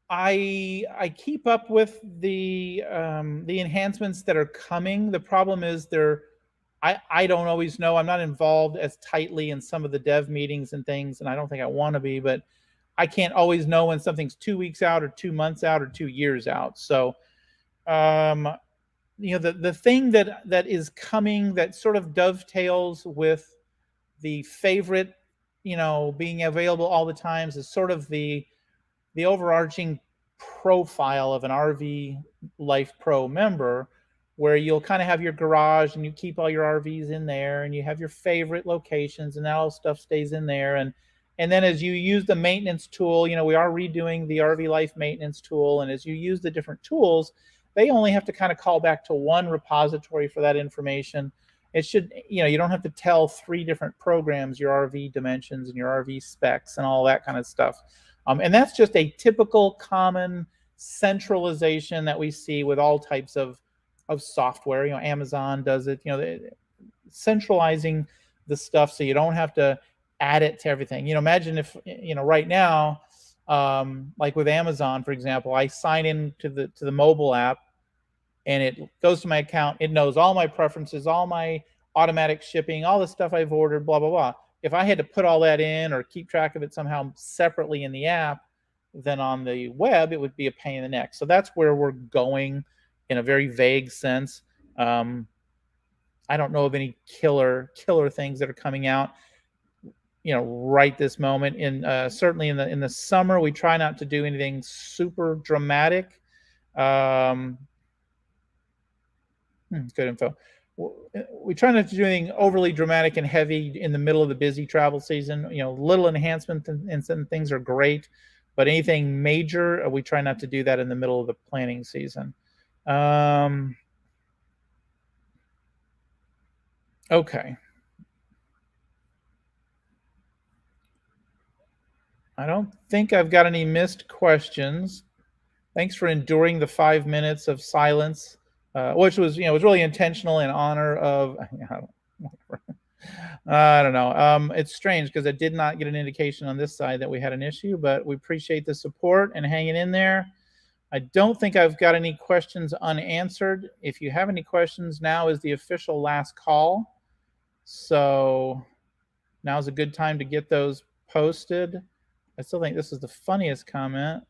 I keep up with the enhancements that are coming. The problem is I don't always know. I'm not involved as tightly in some of the dev meetings and things, and I don't think I want to be, but I can't always know when something's 2 weeks out or 2 months out or 2 years out. So, the thing that is coming that sort of dovetails with the favorite, being available all the times is sort of the overarching profile of an RV Life Pro member, where you'll kind of have your garage and you keep all your RVs in there, and you have your favorite locations, and that all stuff stays in there. And then as you use the maintenance tool, we are redoing the RV Life maintenance tool, and as you use the different tools, they only have to kind of call back to one repository for that information. It should, you don't have to tell 3 different programs your RV dimensions and your RV specs and all that kind of stuff. And that's just a typical common centralization that we see with all types of software. Amazon does it, centralizing the stuff so you don't have to add it to everything. Imagine if, right now, like with Amazon, for example, I sign in to the mobile app, and it goes to my account. It knows all my preferences, all my automatic shipping, all the stuff I've ordered, blah, blah, blah. If I had to put all that in or keep track of it somehow separately in the app, then on the web, it would be a pain in the neck. So that's where we're going in a very vague sense. I don't know of any killer things that are coming out, right this moment. Certainly in the summer, we try not to do anything super dramatic. Good info. We try not to do anything overly dramatic and heavy in the middle of the busy travel season. Little enhancements and some things are great, but anything major, we try not to do that in the middle of the planning season. Okay. I don't think I've got any missed questions. Thanks for enduring the 5 minutes of silence, which was, was really intentional in honor of, I don't know. It's strange because I did not get an indication on this side that we had an issue, but we appreciate the support and hanging in there. I don't think I've got any questions unanswered. If you have any questions, now is the official last call. So now's a good time to get those posted. I still think this is the funniest comment.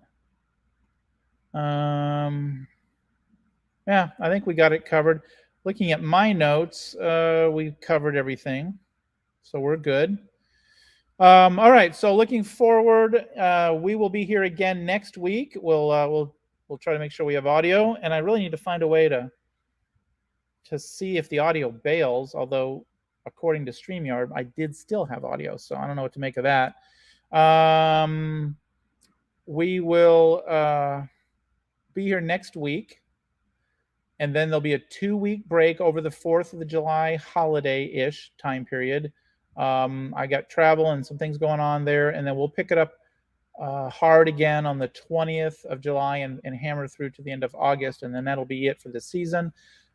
Yeah, I think we got it covered. Looking at my notes, we've covered everything, so we're good. All right, so looking forward, we will be here again next week. We'll try to make sure we have audio, and I really need to find a way to see if the audio bails, although according to StreamYard, I did still have audio, so I don't know what to make of that. We will be here next week, and then there'll be a 2-week break over the 4th of July holiday-ish time period. I got travel and some things going on there, and then we'll pick it up hard again on the 20th of July and hammer through to the end of August, and then that'll be it for the season.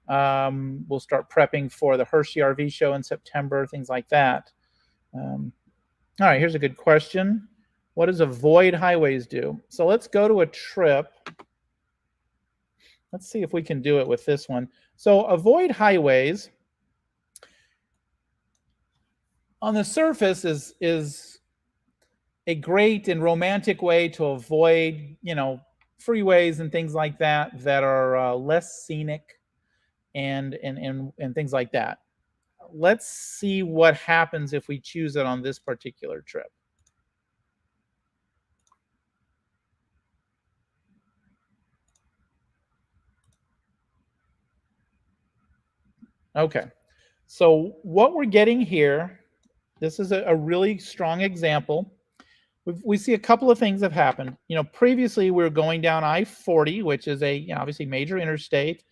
We'll start prepping for the Hershey RV show in September, things like that. All right, here's a good question. What does avoid highways do? So let's go to a trip. Let's see if we can do it with this one. So avoid highways on the surface is a great and romantic way to avoid, freeways and things like that are less scenic and things like that. Let's see what happens if we choose it on this particular trip. Okay, so what we're getting here, this is a really strong example. We see a couple of things have happened. Previously we were going down I-40, which is a obviously major interstate,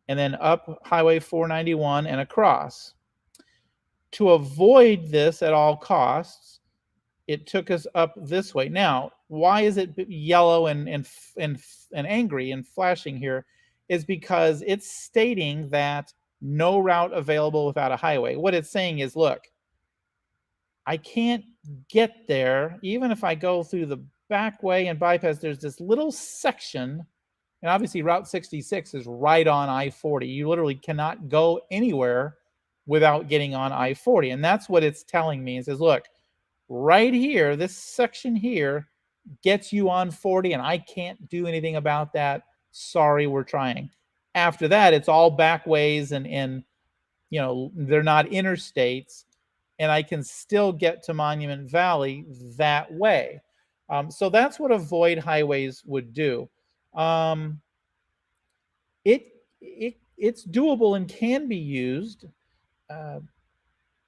and then up Highway 491 and across. To avoid this at all costs, it took us up this way. Now, why is it yellow and angry and flashing here? Is because it's stating that no route available without a highway. What it's saying is, look, I can't get there even if I go through the back way and bypass. There's this little section, and obviously Route 66 is right on I-40. You literally cannot go anywhere without getting on I-40, and that's what it's telling me. It says, look, right here, this section here gets you on 40, and I can't do anything about that. Sorry, we're trying. After that, it's all back ways, and they're not interstates, and I can still get to Monument Valley that way. So that's what avoid highways would do. it's doable and can be used.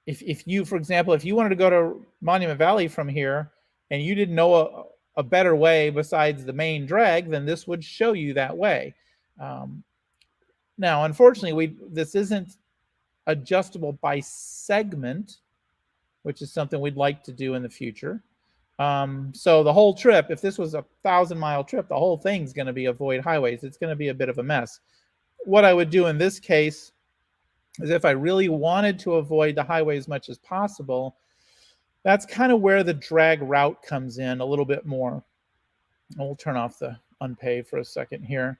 If you, for example, if you wanted to go to Monument Valley from here and you didn't know a better way besides the main drag, then this would show you that way. Now, unfortunately, this isn't adjustable by segment, which is something we'd like to do in the future. So the whole trip, if this was a 1,000-mile trip, the whole thing's going to be avoid highways. It's going to be a bit of a mess. What I would do in this case is, if I really wanted to avoid the highway as much as possible, that's kind of where the drag route comes in a little bit more. We'll turn off the unpaved for a second here.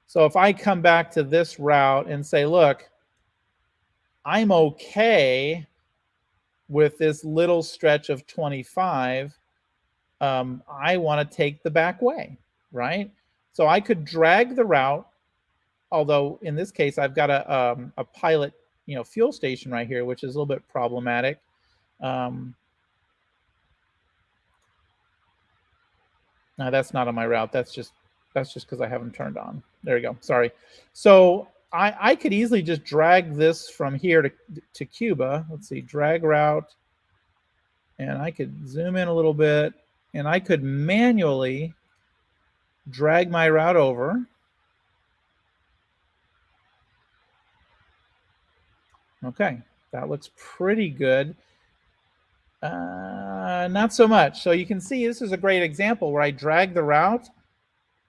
So if I come back to this route and say, look, I'm okay with this little stretch of 25, I want to take the back way, right? So I could drag the route, although in this case I've got a pilot, fuel station right here, which is a little bit problematic. No, that's not on my route. That's just because I have them turned on. There you go. Sorry. So I could easily just drag this from here to Cuba. Let's see, drag route, and I could zoom in a little bit, and I could manually drag my route over. Okay, that looks pretty good. Not so much. So you can see this is a great example where I drag the route,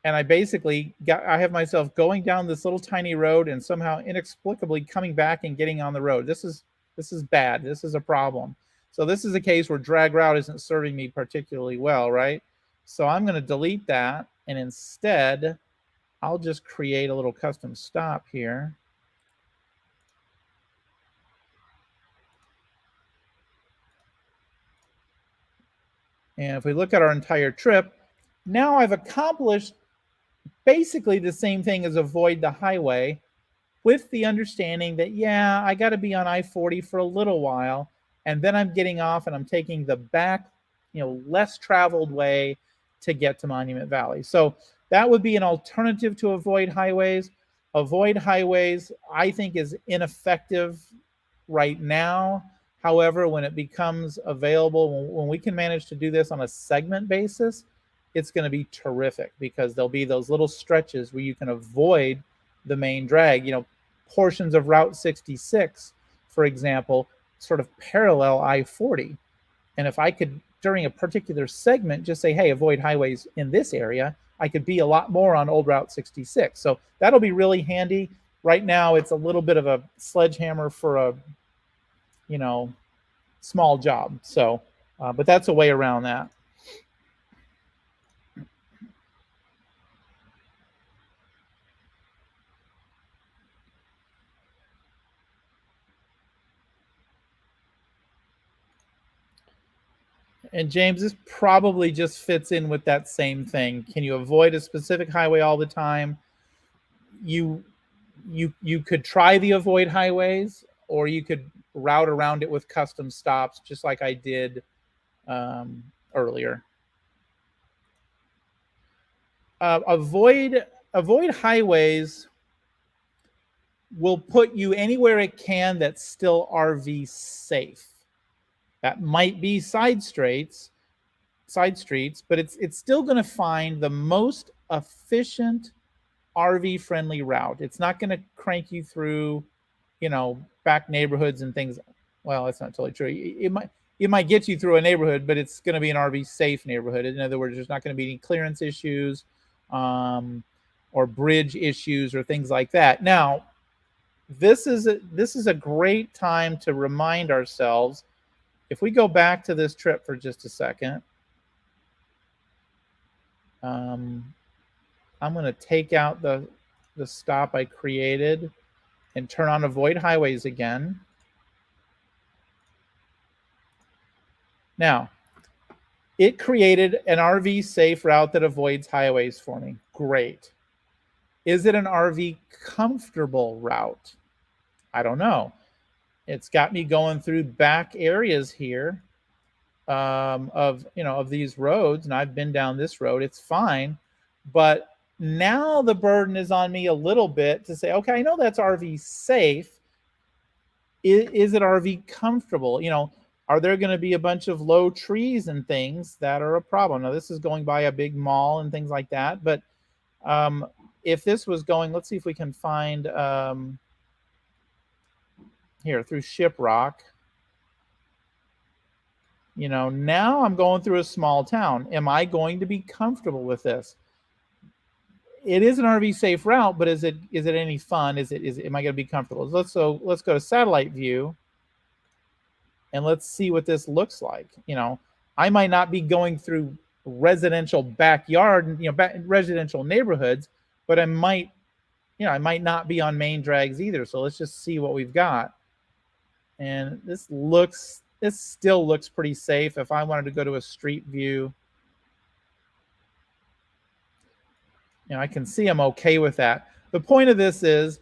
and I basically I have myself going down this little tiny road and somehow inexplicably coming back and getting on the road. This is bad. This is a problem. So this is a case where drag route isn't serving me particularly well, right? So I'm going to delete that, and instead I'll just create a little custom stop here. And if we look at our entire trip, now I've accomplished basically the same thing as avoid the highway, with the understanding that, yeah, I got to be on I-40 for a little while, and then I'm getting off and I'm taking the back, less traveled way to get to Monument Valley. So that would be an alternative to avoid highways. Avoid highways, I think, is ineffective right now. However, when it becomes available, when we can manage to do this on a segment basis, it's going to be terrific, because there'll be those little stretches where you can avoid the main drag. Portions of Route 66, for example, sort of parallel I-40. And if I could, during a particular segment, just say, hey, avoid highways in this area, I could be a lot more on old Route 66. So that'll be really handy. Right now, it's a little bit of a sledgehammer for a, small job. So, but that's a way around that. And James, this probably just fits in with that same thing. Can you avoid a specific highway all the time? You could try the avoid highways, or you could route around it with custom stops, just like I did earlier. Avoid highways will put you anywhere it can that's still RV safe. That might be side streets, but it's still going to find the most efficient RV friendly route. It's not going to crank you through, back neighborhoods and things. Well, that's not totally true. It might get you through a neighborhood, but it's going to be an RV safe neighborhood. In other words, there's not going to be any clearance issues, or bridge issues or things like that. Now, this is a great time to remind ourselves. If we go back to this trip for just a second, I'm going to take out the stop I created and turn on avoid highways again. Now, it created an RV safe route that avoids highways for me. Great. Is it an RV comfortable route? I don't know. It's got me going through back areas here of these roads, and I've been down this road. It's fine, but Now the burden is on me a little bit to say, okay, I know that's RV safe. Is it RV comfortable? Are there going to be a bunch of low trees and things that are a problem? Now, this is going by a big mall and things like that. But if this was going, let's see if we can find here through Shiprock. Now I'm going through a small town. Am I going to be comfortable with this? It is an RV safe route, but is it any fun? Am I going to be comfortable? Let's go to satellite view, and let's see what this looks like. I might not be going through residential backyard, residential neighborhoods, but I might not be on main drags either. So let's just see what we've got. And this still looks pretty safe. If I wanted to go to a street view, I can see I'm okay with that. The point of this is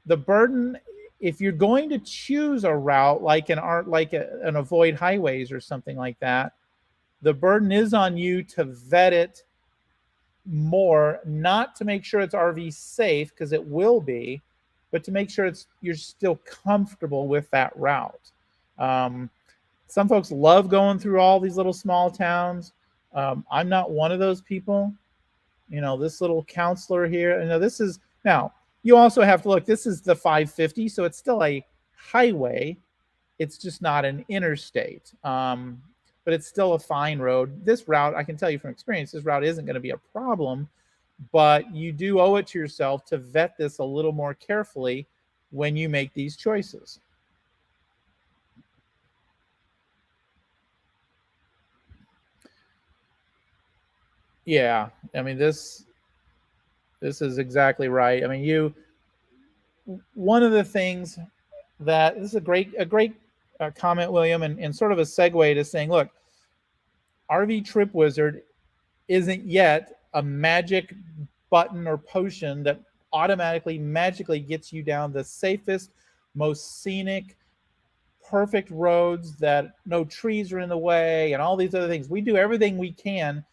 the burden. If you're going to choose a route like an avoid highways or something like that, the burden is on you to vet it more, not to make sure it's RV safe, because it will be, but to make sure you're still comfortable with that route. Some folks love going through all these little small towns. I'm not one of those people. This little counselor here, now you also have to look, this is the 550, so it's still a highway. It's just not an interstate, but it's still a fine road. This route, I can tell you from experience, this route isn't going to be a problem, but you do owe it to yourself to vet this a little more carefully when you make these choices. Yeah, I mean, this is exactly right. I mean, one of the things that, this is a great comment, William, and sort of a segue to saying, look, RV Trip Wizard isn't yet a magic button or potion that automatically, magically gets you down the safest, most scenic, perfect roads that no trees are in the way and all these other things. We do everything we can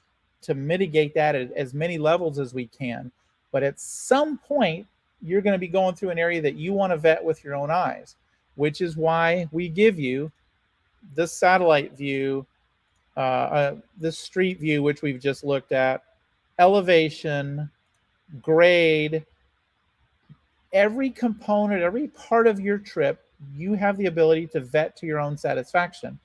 to mitigate that at as many levels as we can. But at some point, you're going to be going through an area that you want to vet with your own eyes, which is why we give you the satellite view, the street view, which we've just looked at, elevation, grade, every component, every part of your trip, you have the ability to vet to your own satisfaction.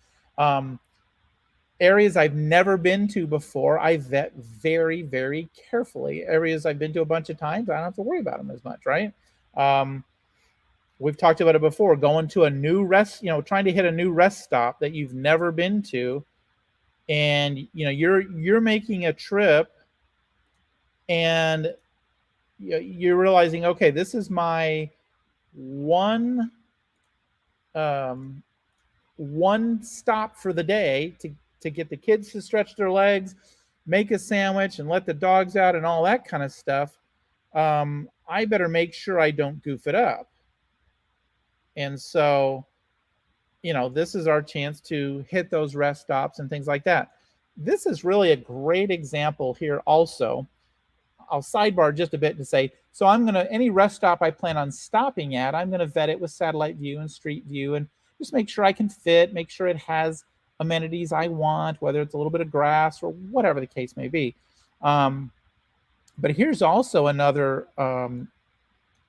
Areas I've never been to before, I vet very, very carefully. Areas I've been to a bunch of times, I don't have to worry about them as much, right? We've talked about it before, going to a new trying to hit a new rest stop that you've never been to, and you're making a trip, and you're realizing, okay, this is my one stop for the day to get the kids to stretch their legs, make a sandwich, and let the dogs out and all that kind of stuff. I better make sure I don't goof it up. And so, this is our chance to hit those rest stops and things like that. This is really a great example here also. I'll sidebar just a bit to say, so any rest stop I plan on stopping at, I'm going to vet it with satellite view and street view and just make sure I can fit, make sure it has amenities I want, whether it's a little bit of grass or whatever the case may be. But here's also another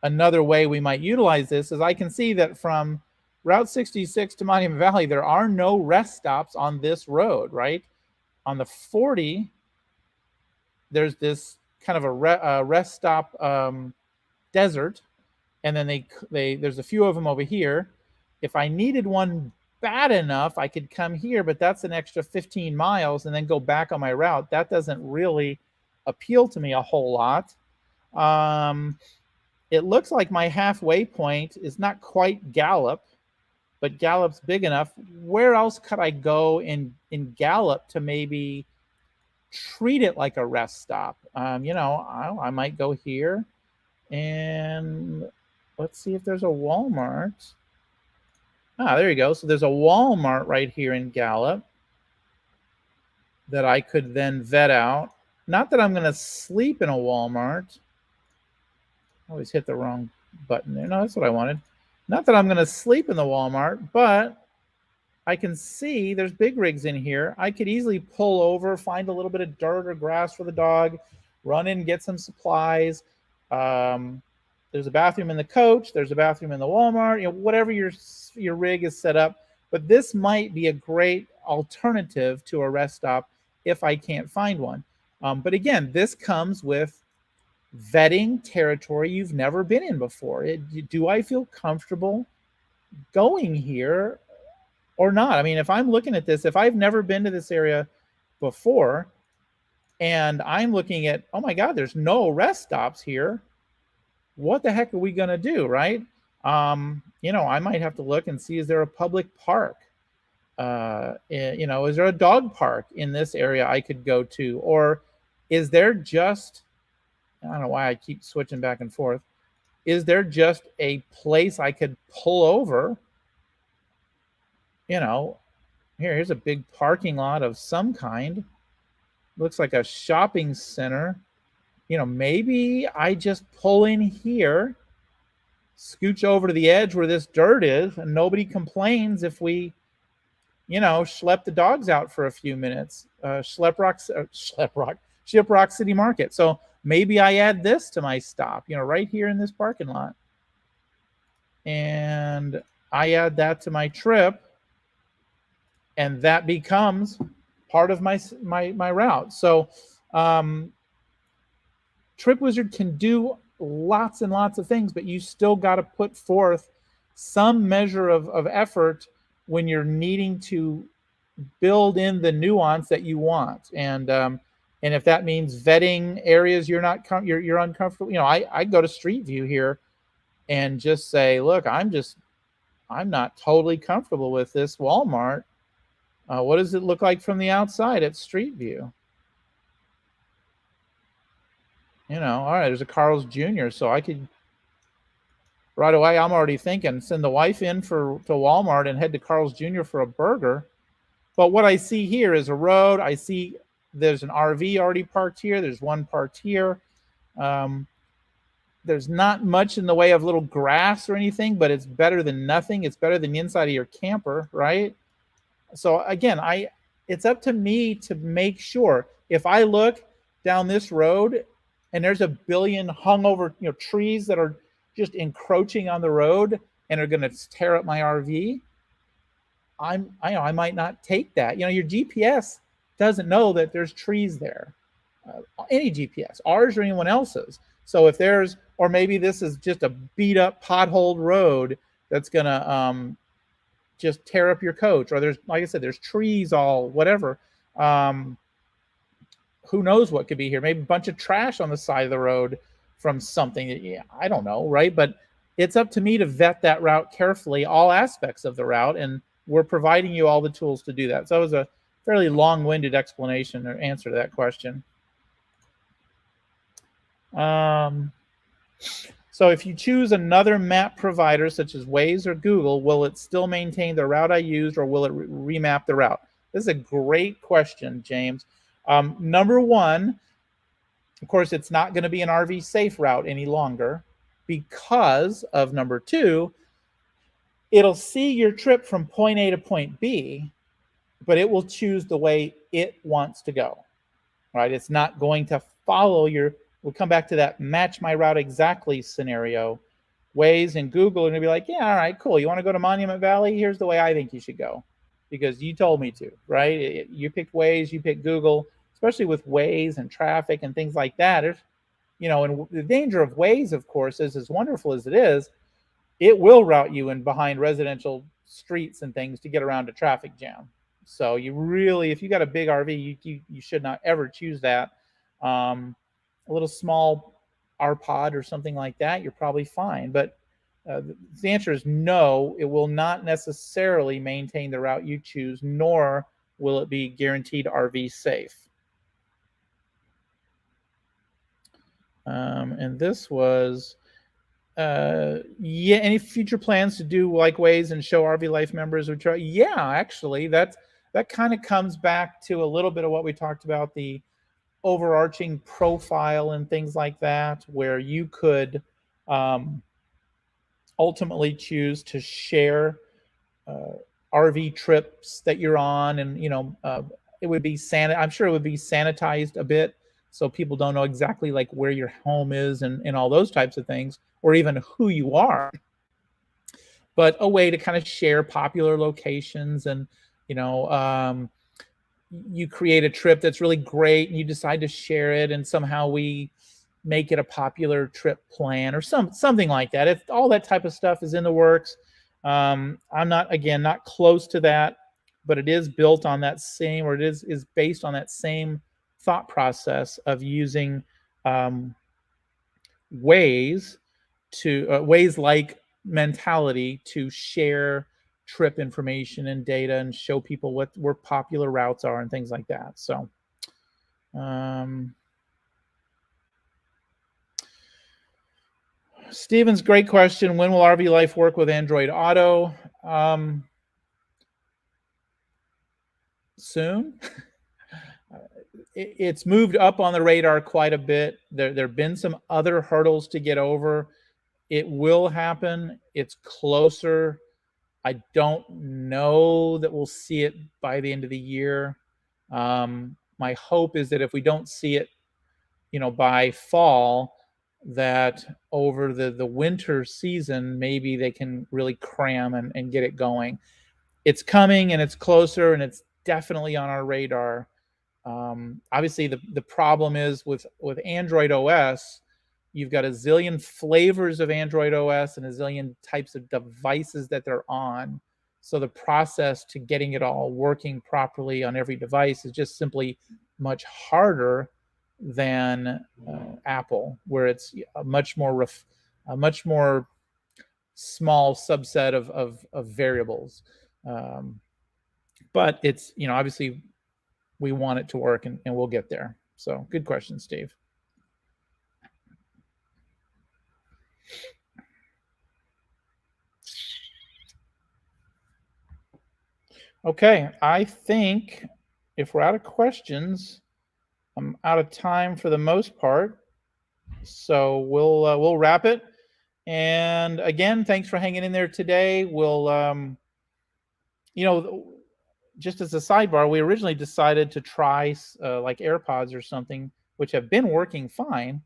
way we might utilize this is I can see that from Route 66 to Monument Valley, there are no rest stops on this road, right? On the 40, there's this kind of a rest stop desert, and then there's a few of them over here. If I needed one bad enough, I could come here, but that's an extra 15 miles and then go back on my route. That doesn't really appeal to me a whole lot. It looks like my halfway point is not quite Gallup, but Gallup's big enough. Where else could I go in Gallup to maybe treat it like a rest stop? I might go here, and let's see if there's a Walmart. There you go. So there's a Walmart right here in Gallup that I could then vet out. Not that I'm going to sleep in a Walmart. I always hit the wrong button there. No, that's what I wanted. Not that I'm going to sleep in the Walmart, but I can see there's big rigs in here. I could easily pull over, find a little bit of dirt or grass for the dog, run in, get some supplies. There's a bathroom in the coach. There's a bathroom in the Walmart. Whatever your rig is set up. But this might be a great alternative to a rest stop if I can't find one. But again, this comes with vetting territory you've never been in before. Do I feel comfortable going here or not? I mean, if I'm looking at this, if I've never been to this area before and I'm looking at, oh my God, there's no rest stops here, what the heck are we going to do, right? I might have to look and see, is there a public park? Is there a dog park in this area I could go to? Or is there just, I don't know why I keep switching back and forth. Is there just a place I could pull over? Here's a big parking lot of some kind. Looks like a shopping center. Maybe I just pull in here, scooch over to the edge where this dirt is, and nobody complains if we, schlep the dogs out for a few minutes. Shiprock City Market. So maybe I add this to my stop, right here in this parking lot. And I add that to my trip, and that becomes part of my route. So TripWizard can do lots and lots of things, but you still got to put forth some measure of effort when you're needing to build in the nuance that you want. And if that means vetting areas you're uncomfortable, I go to Street View here and just say, look, I'm not totally comfortable with this Walmart. What does it look like from the outside at Street View? All right, there's a Carl's Jr., so I could, right away, I'm already thinking, send the wife in to Walmart and head to Carl's Jr. for a burger. But what I see here is a road. I see there's an RV already parked here. There's one parked here. There's not much in the way of little grass or anything, but it's better than nothing. It's better than the inside of your camper, right? So again, it's up to me to make sure. If I look down this road and there's a billion hung over trees that are just encroaching on the road and are going to tear up my RV, I might not take that. Your GPS doesn't know that there's trees there. Any GPS, ours or anyone else's. So if there's, or maybe this is just a beat up potholed road that's going to just tear up your coach, or there's, like I said, there's trees all whatever. Who knows what could be here? Maybe a bunch of trash on the side of the road from something. I don't know, right? But it's up to me to vet that route carefully, all aspects of the route, and we're providing you all the tools to do that. So it was a fairly long-winded explanation or answer to that question. So if you choose another map provider, such as Waze or Google, will it still maintain the route I used, or will it remap the route? This is a great question, James. Number one, of course, it's not going to be an RV safe route any longer because of number two, it'll see your trip from point A to point B, but it will choose the way it wants to go, right? It's not going to follow we'll come back to that match my route exactly scenario. Waze and Google are going to be like, yeah, all right, cool. You want to go to Monument Valley? Here's the way I think you should go because you told me to, right? You picked Waze, you picked Google, especially with Waze and traffic and things like that. And the danger of Waze, of course, is as wonderful as it is, it will route you in behind residential streets and things to get around a traffic jam. So you really, if you got a big RV, you should not ever choose that. A little small R-Pod or something like that, you're probably fine. But the answer is no, it will not necessarily maintain the route you choose, nor will it be guaranteed RV safe. And this was, any future plans to do like Waze and show RV Life members who try? Yeah, actually, that kind of comes back to a little bit of what we talked about, the overarching profile and things like that, where you could ultimately choose to share RV trips that you're on, and it would be I'm sure it would be sanitized a bit, so people don't know exactly like where your home is and all those types of things, or even who you are. But a way to kind of share popular locations, and you create a trip that's really great and you decide to share it, and somehow we make it a popular trip plan or something like that. If all that type of stuff is in the works, I'm not close to that, but it is built on that same, or it is based on that same thought process of using ways like Mentality to share trip information and data and show people where popular routes are and things like that. So Steven's great question. When will RV Life work with Android Auto? Soon. It's moved up on the radar quite a bit. There have been some other hurdles to get over. It will happen. It's closer. I don't know that we'll see it by the end of the year. My hope is that if we don't see it, by fall, that over the winter season, maybe they can really cram and get it going. It's coming and it's closer, and it's definitely on our radar. Obviously, the problem is with Android OS, you've got a zillion flavors of Android OS and a zillion types of devices that they're on. So the process to getting it all working properly on every device is just simply much harder than Apple, where it's a much more small subset of variables. But it's, obviously we want it to work, and we'll get there. So good question, Steve. Okay, I think if we're out of questions, I'm out of time for the most part. So we'll wrap it. And again, thanks for hanging in there today. We'll just as a sidebar, we originally decided to try like AirPods or something, which have been working fine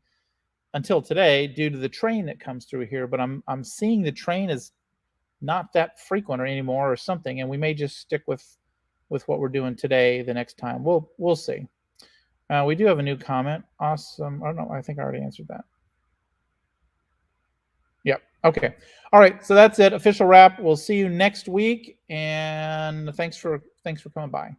until today due to the train that comes through here. But I'm seeing the train is not that frequent or anymore or something, and we may just stick with what we're doing today the next time. We'll see. We do have a new comment. Awesome. Oh no, I think I already answered that. Yep. Okay. All right. So that's it. Official wrap. We'll see you next week, and thanks for coming by.